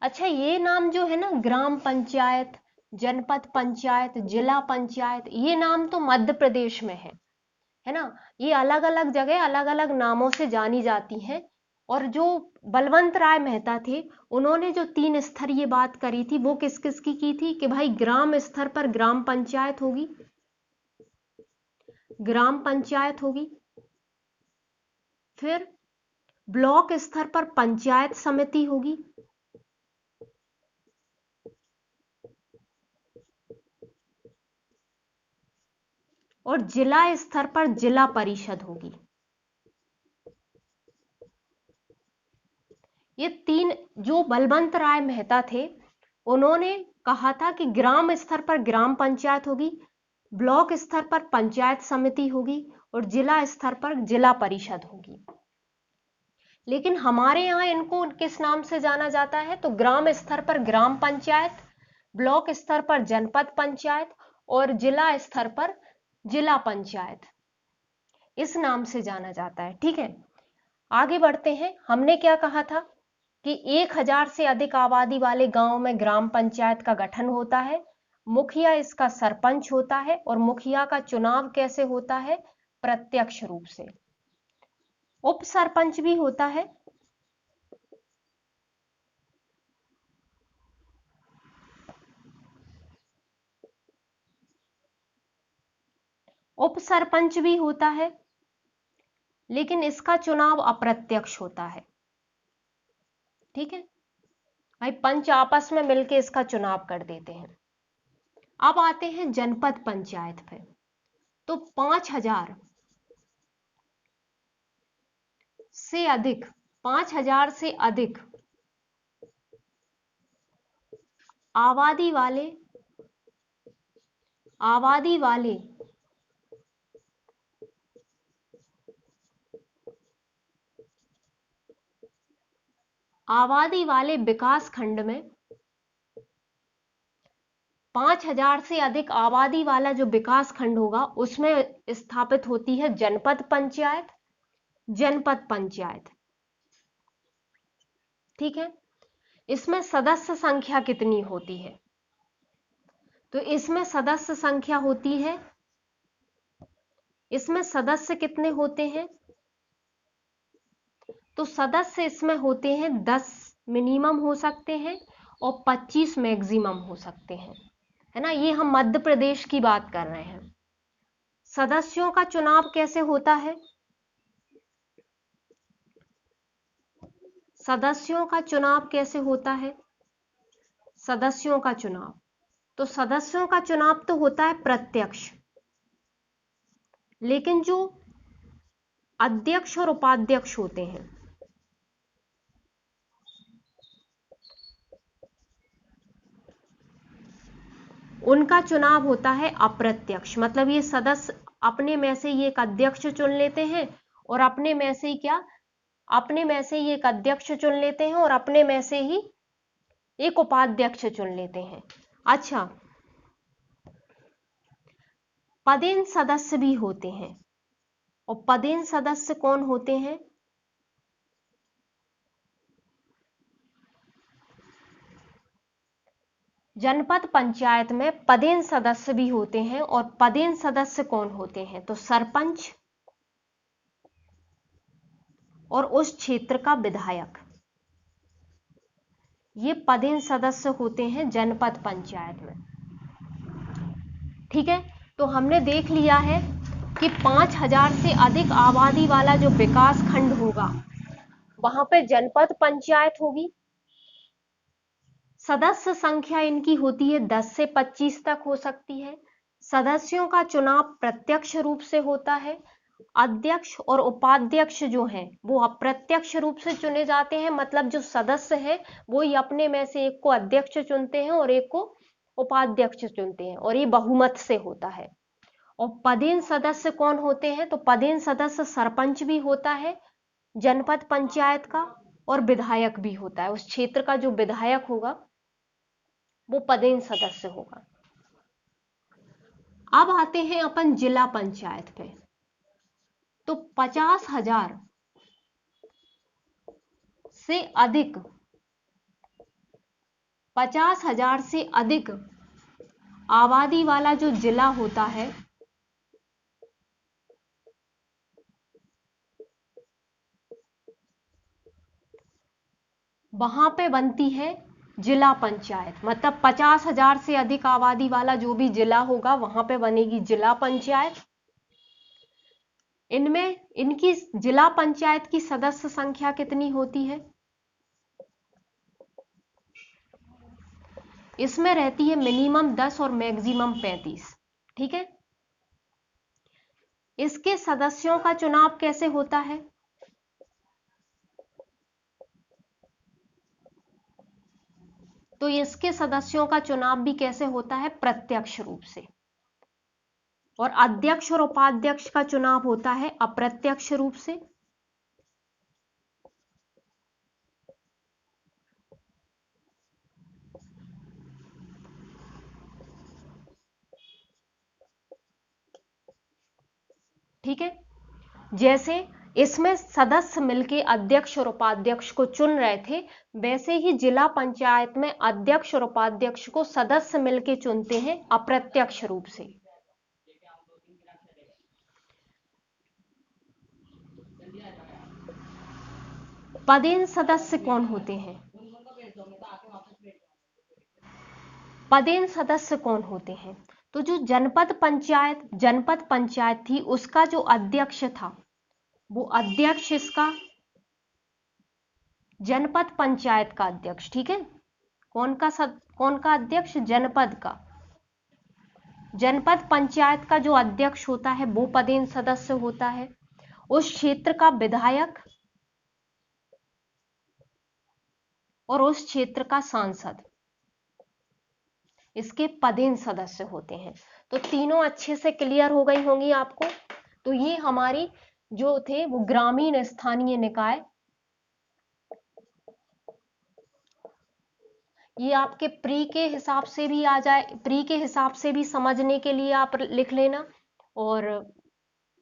अच्छा, ये नाम जो है ना ग्राम पंचायत, जनपद पंचायत, जिला पंचायत, ये नाम तो मध्य प्रदेश में है ना। ये अलग अलग जगह अलग अलग नामों से जानी जाती हैं। और जो बलवंत राय मेहता थे उन्होंने जो 3 स्तरीय बात करी थी वो किस किस की थी? कि भाई ग्राम स्तर पर ग्राम पंचायत होगी, फिर ब्लॉक स्तर पर पंचायत समिति होगी, और जिला स्तर पर जिला परिषद होगी। ये 3 जो बलवंत राय मेहता थे उन्होंने कहा था कि ग्राम स्तर पर ग्राम पंचायत होगी, ब्लॉक स्तर पर पंचायत समिति होगी और जिला स्तर पर जिला परिषद होगी। लेकिन हमारे यहाँ इनको किस नाम से जाना जाता है? तो ग्राम स्तर पर ग्राम पंचायत, ब्लॉक स्तर पर जनपद पंचायत और जिला स्तर पर जिला पंचायत, इस नाम से जाना जाता है। ठीक है, आगे बढ़ते हैं। हमने क्या कहा था कि 1000 से अधिक आबादी वाले गांव में ग्राम पंचायत का गठन होता है, मुखिया इसका सरपंच होता है और मुखिया का चुनाव कैसे होता है? प्रत्यक्ष रूप से। उप सरपंच भी होता है। उप सरपंच भी होता है, लेकिन इसका चुनाव अप्रत्यक्ष होता है। ठीक है भाई, पंच आपस में मिलकर इसका चुनाव कर देते हैं। अब आते हैं जनपद पंचायत पे। तो 5000 से अधिक आबादी वाले विकास खंड में 5000 से अधिक आबादी वाला जो विकास खंड होगा उसमें स्थापित होती है जनपद पंचायत। ठीक है, इसमें सदस्य संख्या कितनी होती है? तो इसमें सदस्य संख्या होती है, इसमें सदस्य कितने होते हैं? तो सदस्य इसमें होते हैं 10 मिनिमम हो सकते हैं और 25 मैक्सिमम हो सकते हैं, है ना। ये हम मध्य प्रदेश की बात कर रहे हैं। सदस्यों का चुनाव कैसे होता है? सदस्यों का चुनाव कैसे होता है? सदस्यों का चुनाव, तो सदस्यों का चुनाव तो होता है प्रत्यक्ष, लेकिन जो अध्यक्ष और उपाध्यक्ष होते हैं उनका चुनाव होता है अप्रत्यक्ष। मतलब ये सदस्य अपने में से ये एक अध्यक्ष चुन लेते हैं और अपने में से ही अपने में से ही एक अध्यक्ष चुन लेते हैं और अपने में से ही एक उपाध्यक्ष चुन लेते हैं। अच्छा, पदेन सदस्य भी होते हैं, और पदेन सदस्य कौन होते हैं? जनपद पंचायत में पदेन सदस्य भी होते हैं, और पदेन सदस्य कौन होते हैं? तो सरपंच और उस क्षेत्र का विधायक, ये पदेन सदस्य होते हैं जनपद पंचायत में। ठीक है, तो हमने देख लिया है कि 5000 से अधिक आबादी वाला जो विकास खंड होगा वहां पे जनपद पंचायत होगी। सदस्य संख्या इनकी होती है 10 से 25 तक हो सकती है। सदस्यों का चुनाव प्रत्यक्ष रूप से होता है। अध्यक्ष और उपाध्यक्ष जो हैं वो अप्रत्यक्ष रूप से चुने जाते हैं। मतलब जो सदस्य हैं वो ही अपने में से एक को अध्यक्ष चुनते हैं और एक को उपाध्यक्ष चुनते हैं, और ये बहुमत से होता है। और पदेन सदस्य कौन होते हैं? तो पदेन सदस्य सरपंच भी होता है जनपद पंचायत का, और विधायक भी होता है। उस क्षेत्र का जो विधायक होगा वो पदेन सदस्य होगा। अब आते हैं अपन जिला पंचायत पे। तो 50,000 से अधिक 50,000 से अधिक आबादी वाला जो जिला होता है वहां पे बनती है जिला पंचायत। मतलब 50,000 से अधिक आबादी वाला जो भी जिला होगा वहां पे बनेगी जिला पंचायत। इनमें इनकी जिला पंचायत की सदस्य संख्या कितनी होती है? इसमें रहती है मिनिमम 10 और मैक्सिमम 35। ठीक है, इसके सदस्यों का चुनाव कैसे होता है? तो इसके सदस्यों का चुनाव भी कैसे होता है? प्रत्यक्ष रूप से। और अध्यक्ष और उपाध्यक्ष का चुनाव होता है अप्रत्यक्ष रूप से। ठीक है, जैसे इसमें सदस्य मिलके अध्यक्ष और उपाध्यक्ष को चुन रहे थे, वैसे ही जिला पंचायत में अध्यक्ष और उपाध्यक्ष को सदस्य मिलके चुनते हैं अप्रत्यक्ष रूप से। पदेन सदस्य कौन होते हैं? पदेन सदस्य कौन होते हैं? तो जो जनपद पंचायत थी उसका जो अध्यक्ष था वो अध्यक्ष इसका जनपद पंचायत का अध्यक्ष। ठीक है, कौन का अध्यक्ष? जनपद का। जनपद पंचायत का जो अध्यक्ष होता है वो पदेन सदस्य होता है। उस क्षेत्र का विधायक और उस क्षेत्र का सांसद इसके पदेन सदस्य होते हैं। तो तीनों अच्छे से क्लियर हो गई होंगी आपको। तो ये हमारी जो थे वो ग्रामीण स्थानीय निकाय, ये आपके प्री के हिसाब से भी आ जाए, प्री के हिसाब से भी समझने के लिए आप लिख लेना। और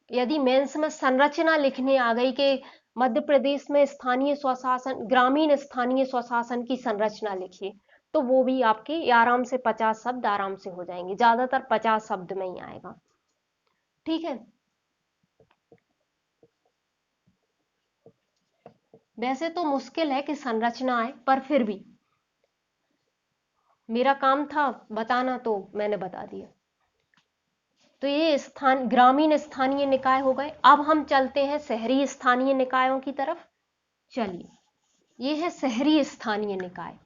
यदि मेंस में संरचना लिखने आ गई कि मध्य प्रदेश में स्थानीय स्वशासन, ग्रामीण स्थानीय स्वशासन की संरचना लिखिए, तो वो भी आपके आराम से 50 शब्द आराम से हो जाएंगे। ज्यादातर 50 शब्द में ही आएगा। ठीक है, वैसे तो मुश्किल है कि संरचना आए, पर फिर भी मेरा काम था बताना तो मैंने बता दिया। तो ये ग्रामीण स्थानीय निकाय हो गए। अब हम चलते हैं शहरी स्थानीय निकायों की तरफ। चलिए, ये है शहरी स्थानीय निकाय।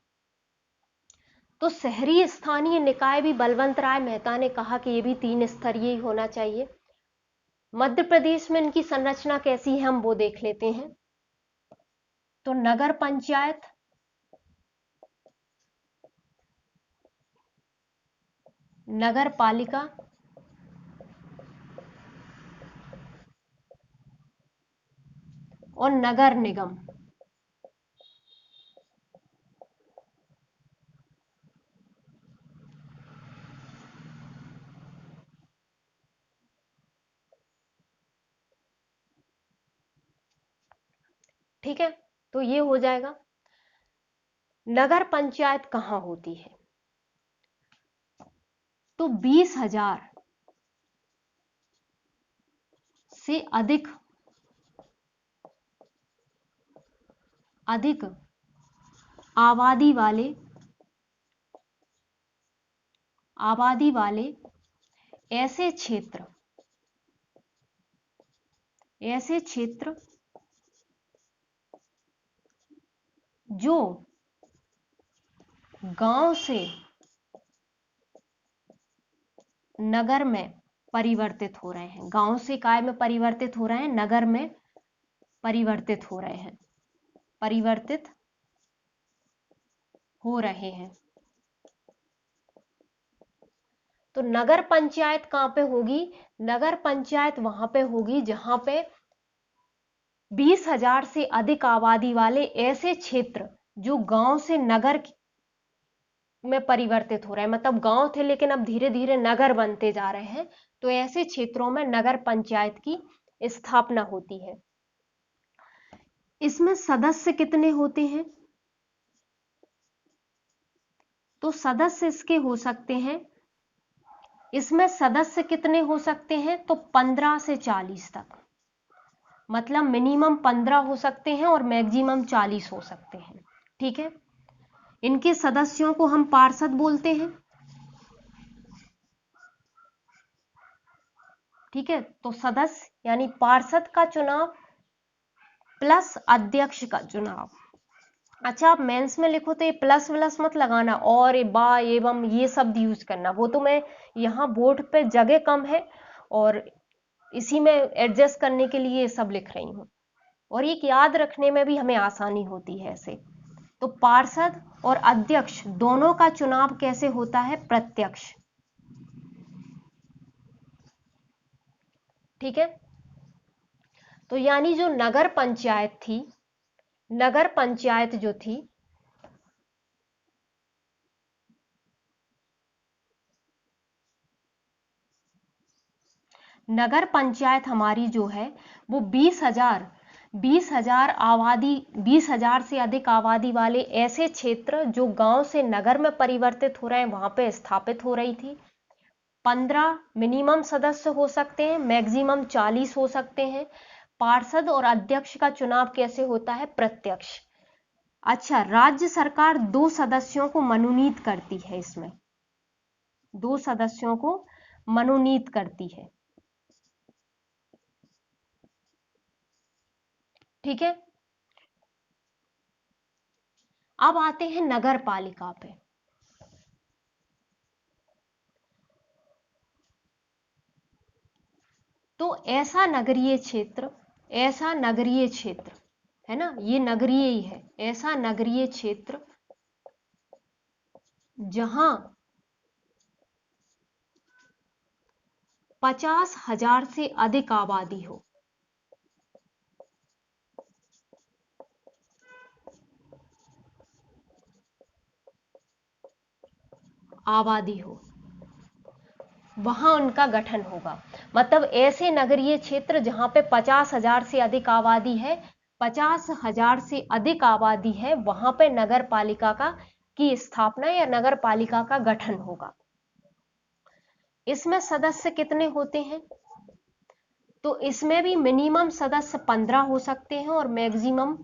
तो शहरी स्थानीय निकाय भी बलवंत राय मेहता ने कहा कि ये भी 3 स्तरीय ही होना चाहिए। मध्य प्रदेश में इनकी संरचना कैसी है हम वो देख लेते हैं। तो नगर पंचायत, नगर पालिका और नगर निगम। ठीक है, तो ये हो जाएगा। नगर पंचायत कहां होती है? तो 20,000 से अधिक आबादी वाले ऐसे क्षेत्र जो गांव से नगर में परिवर्तित हो रहे हैं। गांव से काय में परिवर्तित हो रहे हैं? नगर में परिवर्तित हो रहे हैं। तो नगर पंचायत कहां पे होगी? नगर पंचायत वहां पे होगी जहां पे 20,000 से अधिक आबादी वाले ऐसे क्षेत्र जो गांव से नगर में परिवर्तित हो रहे हैं, मतलब गांव थे लेकिन अब धीरे धीरे नगर बनते जा रहे हैं, तो ऐसे क्षेत्रों में नगर पंचायत की स्थापना होती है। इसमें सदस्य कितने होते हैं? तो सदस्य इसके हो सकते हैं, इसमें सदस्य कितने हो सकते हैं? तो 15 से 40 तक, मतलब मिनिमम 15 हो सकते हैं और मैक्सिमम 40 हो सकते हैं। ठीक है, इनके सदस्यों को हम पार्षद बोलते हैं। ठीक है, तो सदस्य यानी पार्षद का चुनाव प्लस अध्यक्ष का चुनाव। अच्छा, आप मेंस में लिखो तो ये प्लस व्लस मत लगाना और बा एवं ये शब्द यूज करना, वो तो मैं यहाँ बोर्ड पे जगह कम है और इसी में एडजस्ट करने के लिए ये सब लिख रही हूँ, और ये याद रखने में भी हमें आसानी होती है ऐसे। तो पार्षद और अध्यक्ष दोनों का चुनाव कैसे होता है? प्रत्यक्ष। ठीक है, तो यानी जो नगर पंचायत थी, नगर पंचायत जो थी नगर पंचायत हमारी जो है वो 20,000 से अधिक आबादी वाले ऐसे क्षेत्र जो गांव से नगर में परिवर्तित हो रहे हैं वहां पे स्थापित हो रही थी। 15 मिनिमम सदस्य हो सकते हैं, मैक्सिमम 40 हो सकते हैं। पार्षद और अध्यक्ष का चुनाव कैसे होता है? प्रत्यक्ष। अच्छा, राज्य सरकार 2 सदस्यों को मनोनीत करती है, इसमें 2 सदस्यों को मनोनीत करती है। ठीक है, अब आते हैं नगर पालिका पे। तो ऐसा नगरीय क्षेत्र है ना, ये नगरीय ही है, ऐसा नगरीय क्षेत्र जहां 50,000 से अधिक आबादी हो। वहां उनका गठन होगा। मतलब ऐसे नगरीय क्षेत्र जहां पे 50,000 से अधिक आबादी है, 50,000 से अधिक आबादी है, वहां पे नगर पालिका की स्थापना या नगर पालिका का गठन होगा। इसमें सदस्य कितने होते हैं? तो इसमें भी मिनिमम सदस्य 15 हो सकते हैं और मैक्सिमम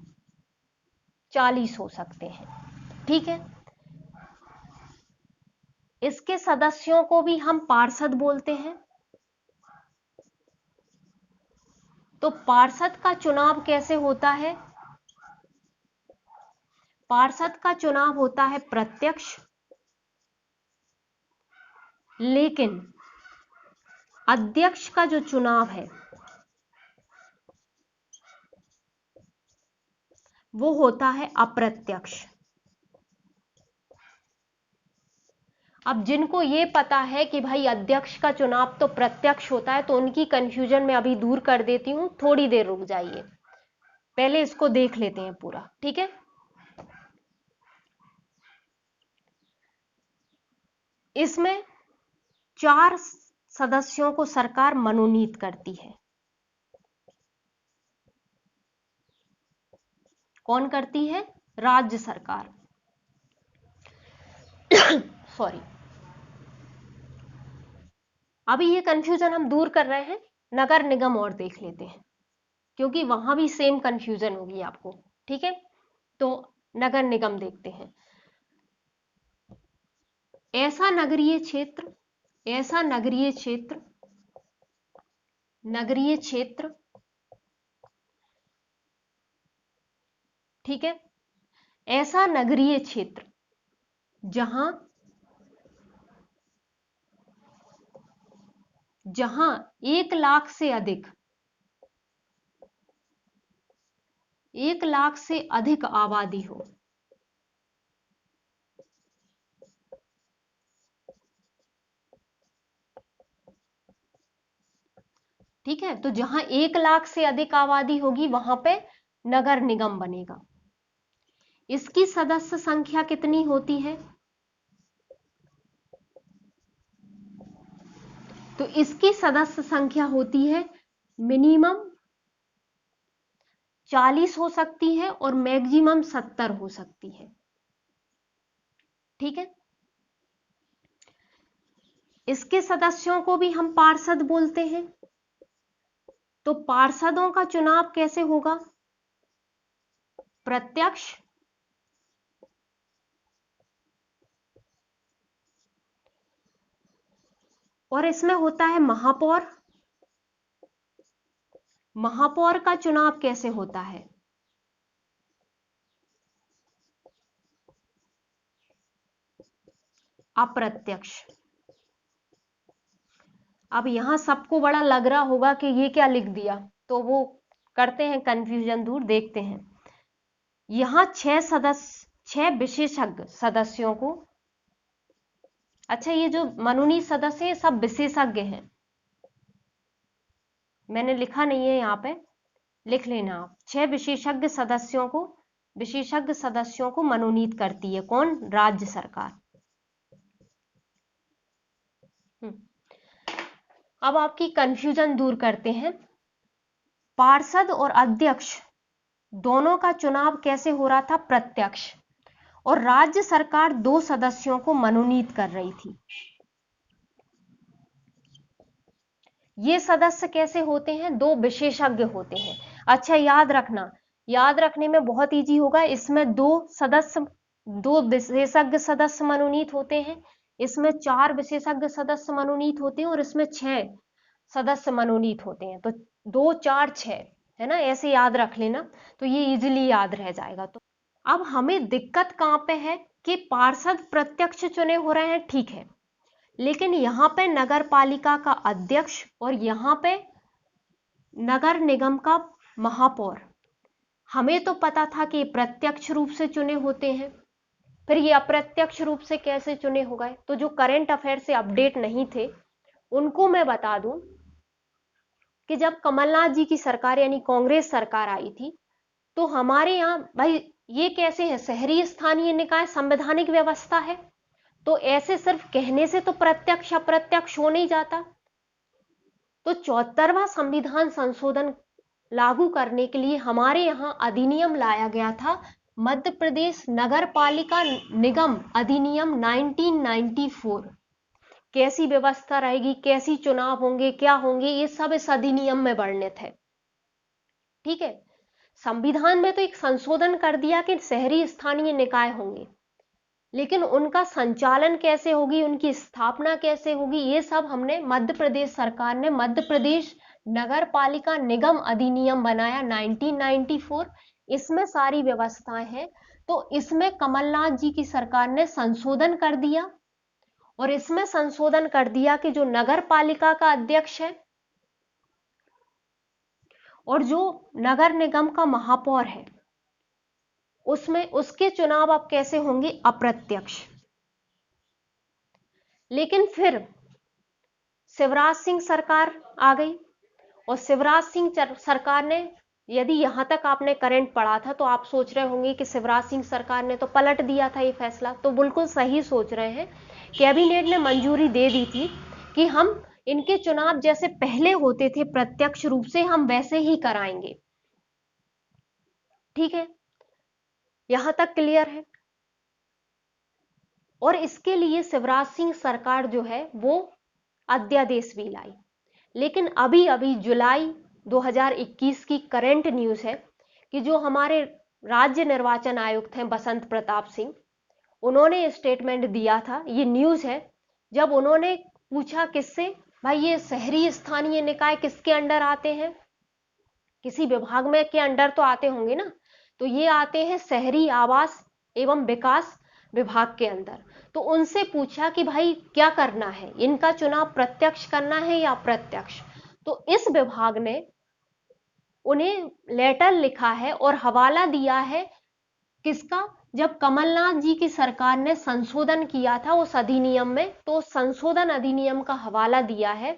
40 हो सकते हैं। ठीक है, इसके सदस्यों को भी हम पार्षद बोलते हैं। तो पार्षद का चुनाव कैसे होता है? पार्षद का चुनाव होता है प्रत्यक्ष, लेकिन अध्यक्ष का जो चुनाव है वो होता है अप्रत्यक्ष। अब जिनको ये पता है कि भाई अध्यक्ष का चुनाव तो प्रत्यक्ष होता है, तो उनकी कंफ्यूजन मैं अभी दूर कर देती हूं, थोड़ी देर रुक जाइए, पहले इसको देख लेते हैं पूरा, ठीक है। इसमें 4 सदस्यों को सरकार मनोनीत करती है। कौन करती है? राज्य सरकार। सॉरी, अभी ये कंफ्यूजन हम दूर कर रहे हैं, नगर निगम और देख लेते हैं, क्योंकि वहां भी सेम कंफ्यूजन होगी आपको, ठीक है। तो नगर निगम देखते हैं। ऐसा नगरीय क्षेत्र, ऐसा नगरीय क्षेत्र, नगरीय क्षेत्र, ठीक है, ऐसा नगरीय क्षेत्र जहां जहां 1 लाख से अधिक, 1 लाख से अधिक आबादी हो, ठीक है। तो जहां 1 लाख से अधिक आबादी होगी वहां पे नगर निगम बनेगा। इसकी सदस्य संख्या कितनी होती है? तो इसकी सदस्य संख्या होती है मिनिमम 40 हो सकती है और मैक्सिमम 70 हो सकती है, ठीक है। इसके सदस्यों को भी हम पार्षद बोलते हैं। तो पार्षदों का चुनाव कैसे होगा? प्रत्यक्ष, और इसमें होता है महापौर। महापौर का चुनाव कैसे होता है? अप्रत्यक्ष। अब यहां सबको बड़ा लग रहा होगा कि ये क्या लिख दिया, तो वो करते हैं कंफ्यूजन दूर, देखते हैं। यहां 6 विशेषज्ञ सदस्यों को, अच्छा ये जो मनोनीत सदस्य हैं सब विशेषज्ञ हैं, मैंने लिखा नहीं है यहां पे, लिख लेना आप। 6 विशेषज्ञ सदस्यों को मनोनीत करती है कौन? राज्य सरकार। अब आपकी कंफ्यूजन दूर करते हैं। पार्षद और अध्यक्ष दोनों का चुनाव कैसे हो रहा था? प्रत्यक्ष, और राज्य सरकार 2 सदस्यों को मनोनीत कर रही थी। ये सदस्य कैसे होते हैं? 2 विशेषज्ञ होते हैं। अच्छा याद रखना, याद रखने में बहुत इजी होगा। इसमें 2 विशेषज्ञ सदस्य मनोनीत होते हैं, इसमें 4 विशेषज्ञ सदस्य मनोनीत होते हैं, और इसमें 6 सदस्य मनोनीत होते हैं। तो 2 4 6 है ना, ऐसे याद रख लेना, तो ये इजीली याद रह जाएगा। तो अब हमें दिक्कत कहां पे है कि पार्षद प्रत्यक्ष चुने हो रहे हैं, ठीक है, लेकिन यहां पे नगर पालिका का अध्यक्ष और यहां पे नगर निगम का महापौर, हमें तो पता था कि प्रत्यक्ष रूप से चुने होते हैं, फिर ये अप्रत्यक्ष रूप से कैसे चुने हो गए? तो जो करंट अफेयर से अपडेट नहीं थे उनको मैं बता दूं कि जब कमलनाथ जी की सरकार यानी कांग्रेस सरकार आई थी, तो हमारे यहां भाई ये कैसे है, शहरी स्थानीय निकाय संवैधानिक व्यवस्था है, तो ऐसे सिर्फ कहने से तो प्रत्यक्ष अप्रत्यक्ष हो नहीं जाता। तो 74वां संविधान संशोधन लागू करने के लिए हमारे यहां अधिनियम लाया गया था, मध्य प्रदेश नगर पालिका निगम अधिनियम 1994। कैसी व्यवस्था रहेगी, कैसी चुनाव होंगे, क्या होंगे, ये सब इस अधिनियम में वर्णित है, ठीक है। संविधान में तो एक संशोधन कर दिया कि शहरी स्थानीय निकाय होंगे, लेकिन उनका संचालन कैसे होगी, उनकी स्थापना कैसे होगी, ये सब हमने मध्य प्रदेश सरकार ने मध्य प्रदेश नगर पालिका निगम अधिनियम बनाया 1994। इसमें सारी व्यवस्थाएं हैं। तो इसमें कमलनाथ जी की सरकार ने संशोधन कर दिया, और इसमें संशोधन कर दिया कि जो नगर पालिका का अध्यक्ष है और जो नगर निगम का महापौर है, उसमें उसके चुनाव अब कैसे होंगे? अप्रत्यक्ष। लेकिन फिर शिवराज सिंह सरकार आ गई, और शिवराज सिंह सरकार ने, यदि यहां तक आपने करंट पढ़ा था तो आप सोच रहे होंगे कि शिवराज सिंह सरकार ने तो पलट दिया था ये फैसला। तो बिल्कुल सही सोच रहे हैं। कैबिनेट ने मंजूरी दे दी थी कि हम इनके चुनाव जैसे पहले होते थे प्रत्यक्ष रूप से, हम वैसे ही कराएंगे। ठीक है, यहां तक क्लियर है। और इसके लिए शिवराज सिंह सरकार जो है वो अध्यादेश भी लाई। लेकिन अभी अभी जुलाई 2021 की करंट न्यूज है कि जो हमारे राज्य निर्वाचन आयुक्त हैं बसंत प्रताप सिंह, उन्होंने स्टेटमेंट दिया था, ये न्यूज है, जब उन्होंने पूछा किससे, भाई ये शहरी स्थानीय निकाय किसके अंडर आते हैं? किसी विभाग में के अंडर तो आते होंगे ना। तो ये आते हैं शहरी आवास एवं विकास विभाग के अंदर। तो उनसे पूछा कि भाई क्या करना है, इनका चुनाव प्रत्यक्ष करना है या अप्रत्यक्ष? तो इस विभाग ने उन्हें लेटर लिखा है और हवाला दिया है किसका? जब कमलनाथ जी की सरकार ने संशोधन किया था उस अधिनियम में, तो संशोधन अधिनियम का हवाला दिया है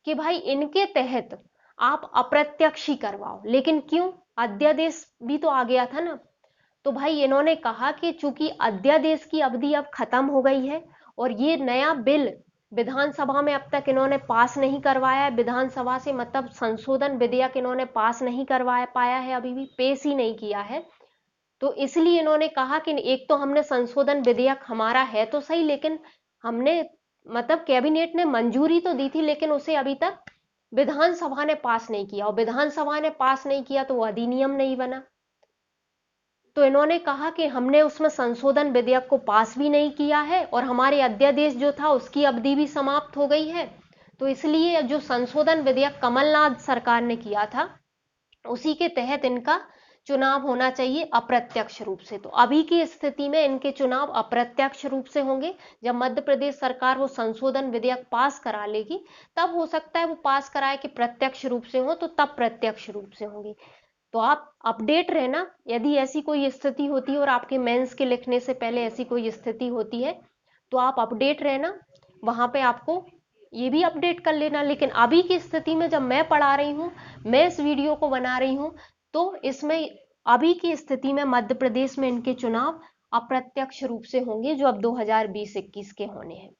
कि भाई इनके तहत आप अप्रत्यक्ष ही करवाओ। लेकिन क्यों? अध्यादेश भी तो आ गया था ना। तो भाई इन्होंने कहा कि चूंकि अध्यादेश की अवधि अब खत्म हो गई है और ये नया बिल विधानसभा में अब तक इन्होंने पास नहीं करवाया है, विधानसभा से मतलब संशोधन विधेयक इन्होंने पास नहीं करवाया पाया है, अभी भी पेश ही नहीं किया है। तो इसलिए इन्होंने कहा कि एक तो हमने संशोधन विधेयक हमारा है तो सही, लेकिन हमने मतलब कैबिनेट ने मंजूरी तो दी थी, लेकिन उसे अभी तक विधानसभा ने पास नहीं किया, और विधानसभा ने पास नहीं किया तो वो अधिनियम नहीं बना। तो इन्होंने कहा कि हमने उसमें संशोधन विधेयक को पास भी नहीं किया है और हमारे अध्यादेश जो था उसकी अवधि भी समाप्त हो गई है। तो इसलिए जो संशोधन विधेयक कमलनाथ सरकार ने किया था उसी के तहत इनका चुनाव होना चाहिए अप्रत्यक्ष रूप से। तो अभी की स्थिति में इनके चुनाव अप्रत्यक्ष रूप से होंगे। जब मध्य प्रदेश सरकार वो संशोधन विधेयक पास करा लेगी तब हो सकता है वो पास कराए कि प्रत्यक्ष रूप से हो, तो तब प्रत्यक्ष रूप से होंगे। तो आप अपडेट रहना, यदि ऐसी कोई स्थिति होती है और आपके मेंस के लिखने से पहले ऐसी कोई स्थिति होती है तो आप अपडेट रहना, वहां पे आपको ये भी अपडेट कर लेना। लेकिन अभी की स्थिति में जब मैं पढ़ा रही हूँ, मैं इस वीडियो को बना रही हूँ, तो इसमें अभी की स्थिति में मध्य प्रदेश में इनके चुनाव अप्रत्यक्ष रूप से होंगे जो अब 2020-21 के होने हैं।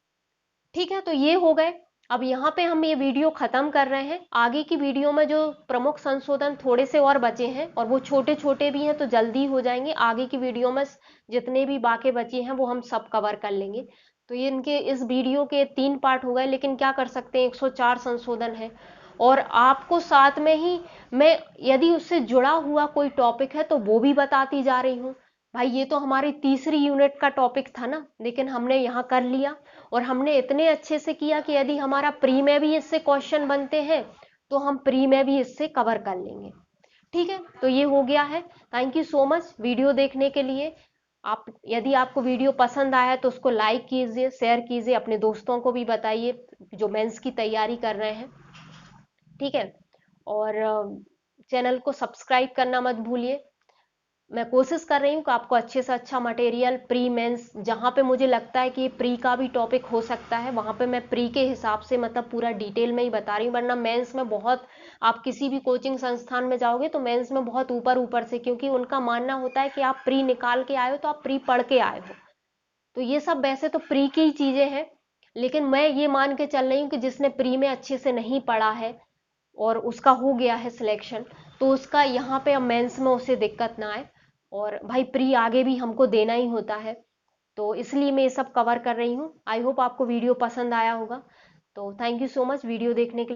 ठीक है, तो ये हो गए। अब यहाँ पे हम ये वीडियो खत्म कर रहे हैं। आगे की वीडियो में जो प्रमुख संशोधन थोड़े से और बचे हैं और वो छोटे छोटे भी हैं तो जल्दी हो जाएंगे। आगे की वीडियो में जितने भी बाकी बचे हैं वो हम सब कवर कर लेंगे। तो ये इनके इस वीडियो के 3 पार्ट हो गए, लेकिन क्या कर सकते हैं, 104 संशोधन है और आपको साथ में ही मैं यदि उससे जुड़ा हुआ कोई टॉपिक है तो वो भी बताती जा रही हूँ। भाई ये तो हमारी तीसरी यूनिट का टॉपिक था ना, लेकिन हमने यहाँ कर लिया और हमने इतने अच्छे से किया कि यदि हमारा प्री में भी इससे क्वेश्चन बनते हैं तो हम प्री में भी इससे कवर कर लेंगे। ठीक है, तो ये हो गया है। Thank you so much video देखने के लिए। आप यदि आपको वीडियो पसंद आया तो उसको लाइक कीजिए, शेयर कीजिए, अपने दोस्तों को भी बताइए जो मेंस की तैयारी कर रहे हैं। ठीक है, और चैनल को सब्सक्राइब करना मत भूलिए। मैं कोशिश कर रही हूँ कि आपको अच्छे से अच्छा मटेरियल प्री मेंस, जहाँ पे मुझे लगता है कि प्री का भी टॉपिक हो सकता है वहाँ पे मैं प्री के हिसाब से मतलब पूरा डिटेल में ही बता रही हूँ। वरना मेंस में बहुत, आप किसी भी कोचिंग संस्थान में जाओगे तो मेंस में बहुत ऊपर ऊपर से, क्योंकि उनका मानना होता है कि आप प्री निकाल के आए हो तो आप प्री पढ़ के आए हो। तो ये सब वैसे तो प्री की ही चीजें हैं, लेकिन मैं ये मान के चल रही हूँ कि जिसने प्री में अच्छे से नहीं पढ़ा है और उसका हो गया है सिलेक्शन, तो उसका यहाँ पे अब मेंस में उसे दिक्कत ना आए। और भाई प्री आगे भी हमको देना ही होता है, तो इसलिए मैं ये सब कवर कर रही हूँ। आई होप आपको वीडियो पसंद आया होगा। तो thank you so much video देखने के लिए।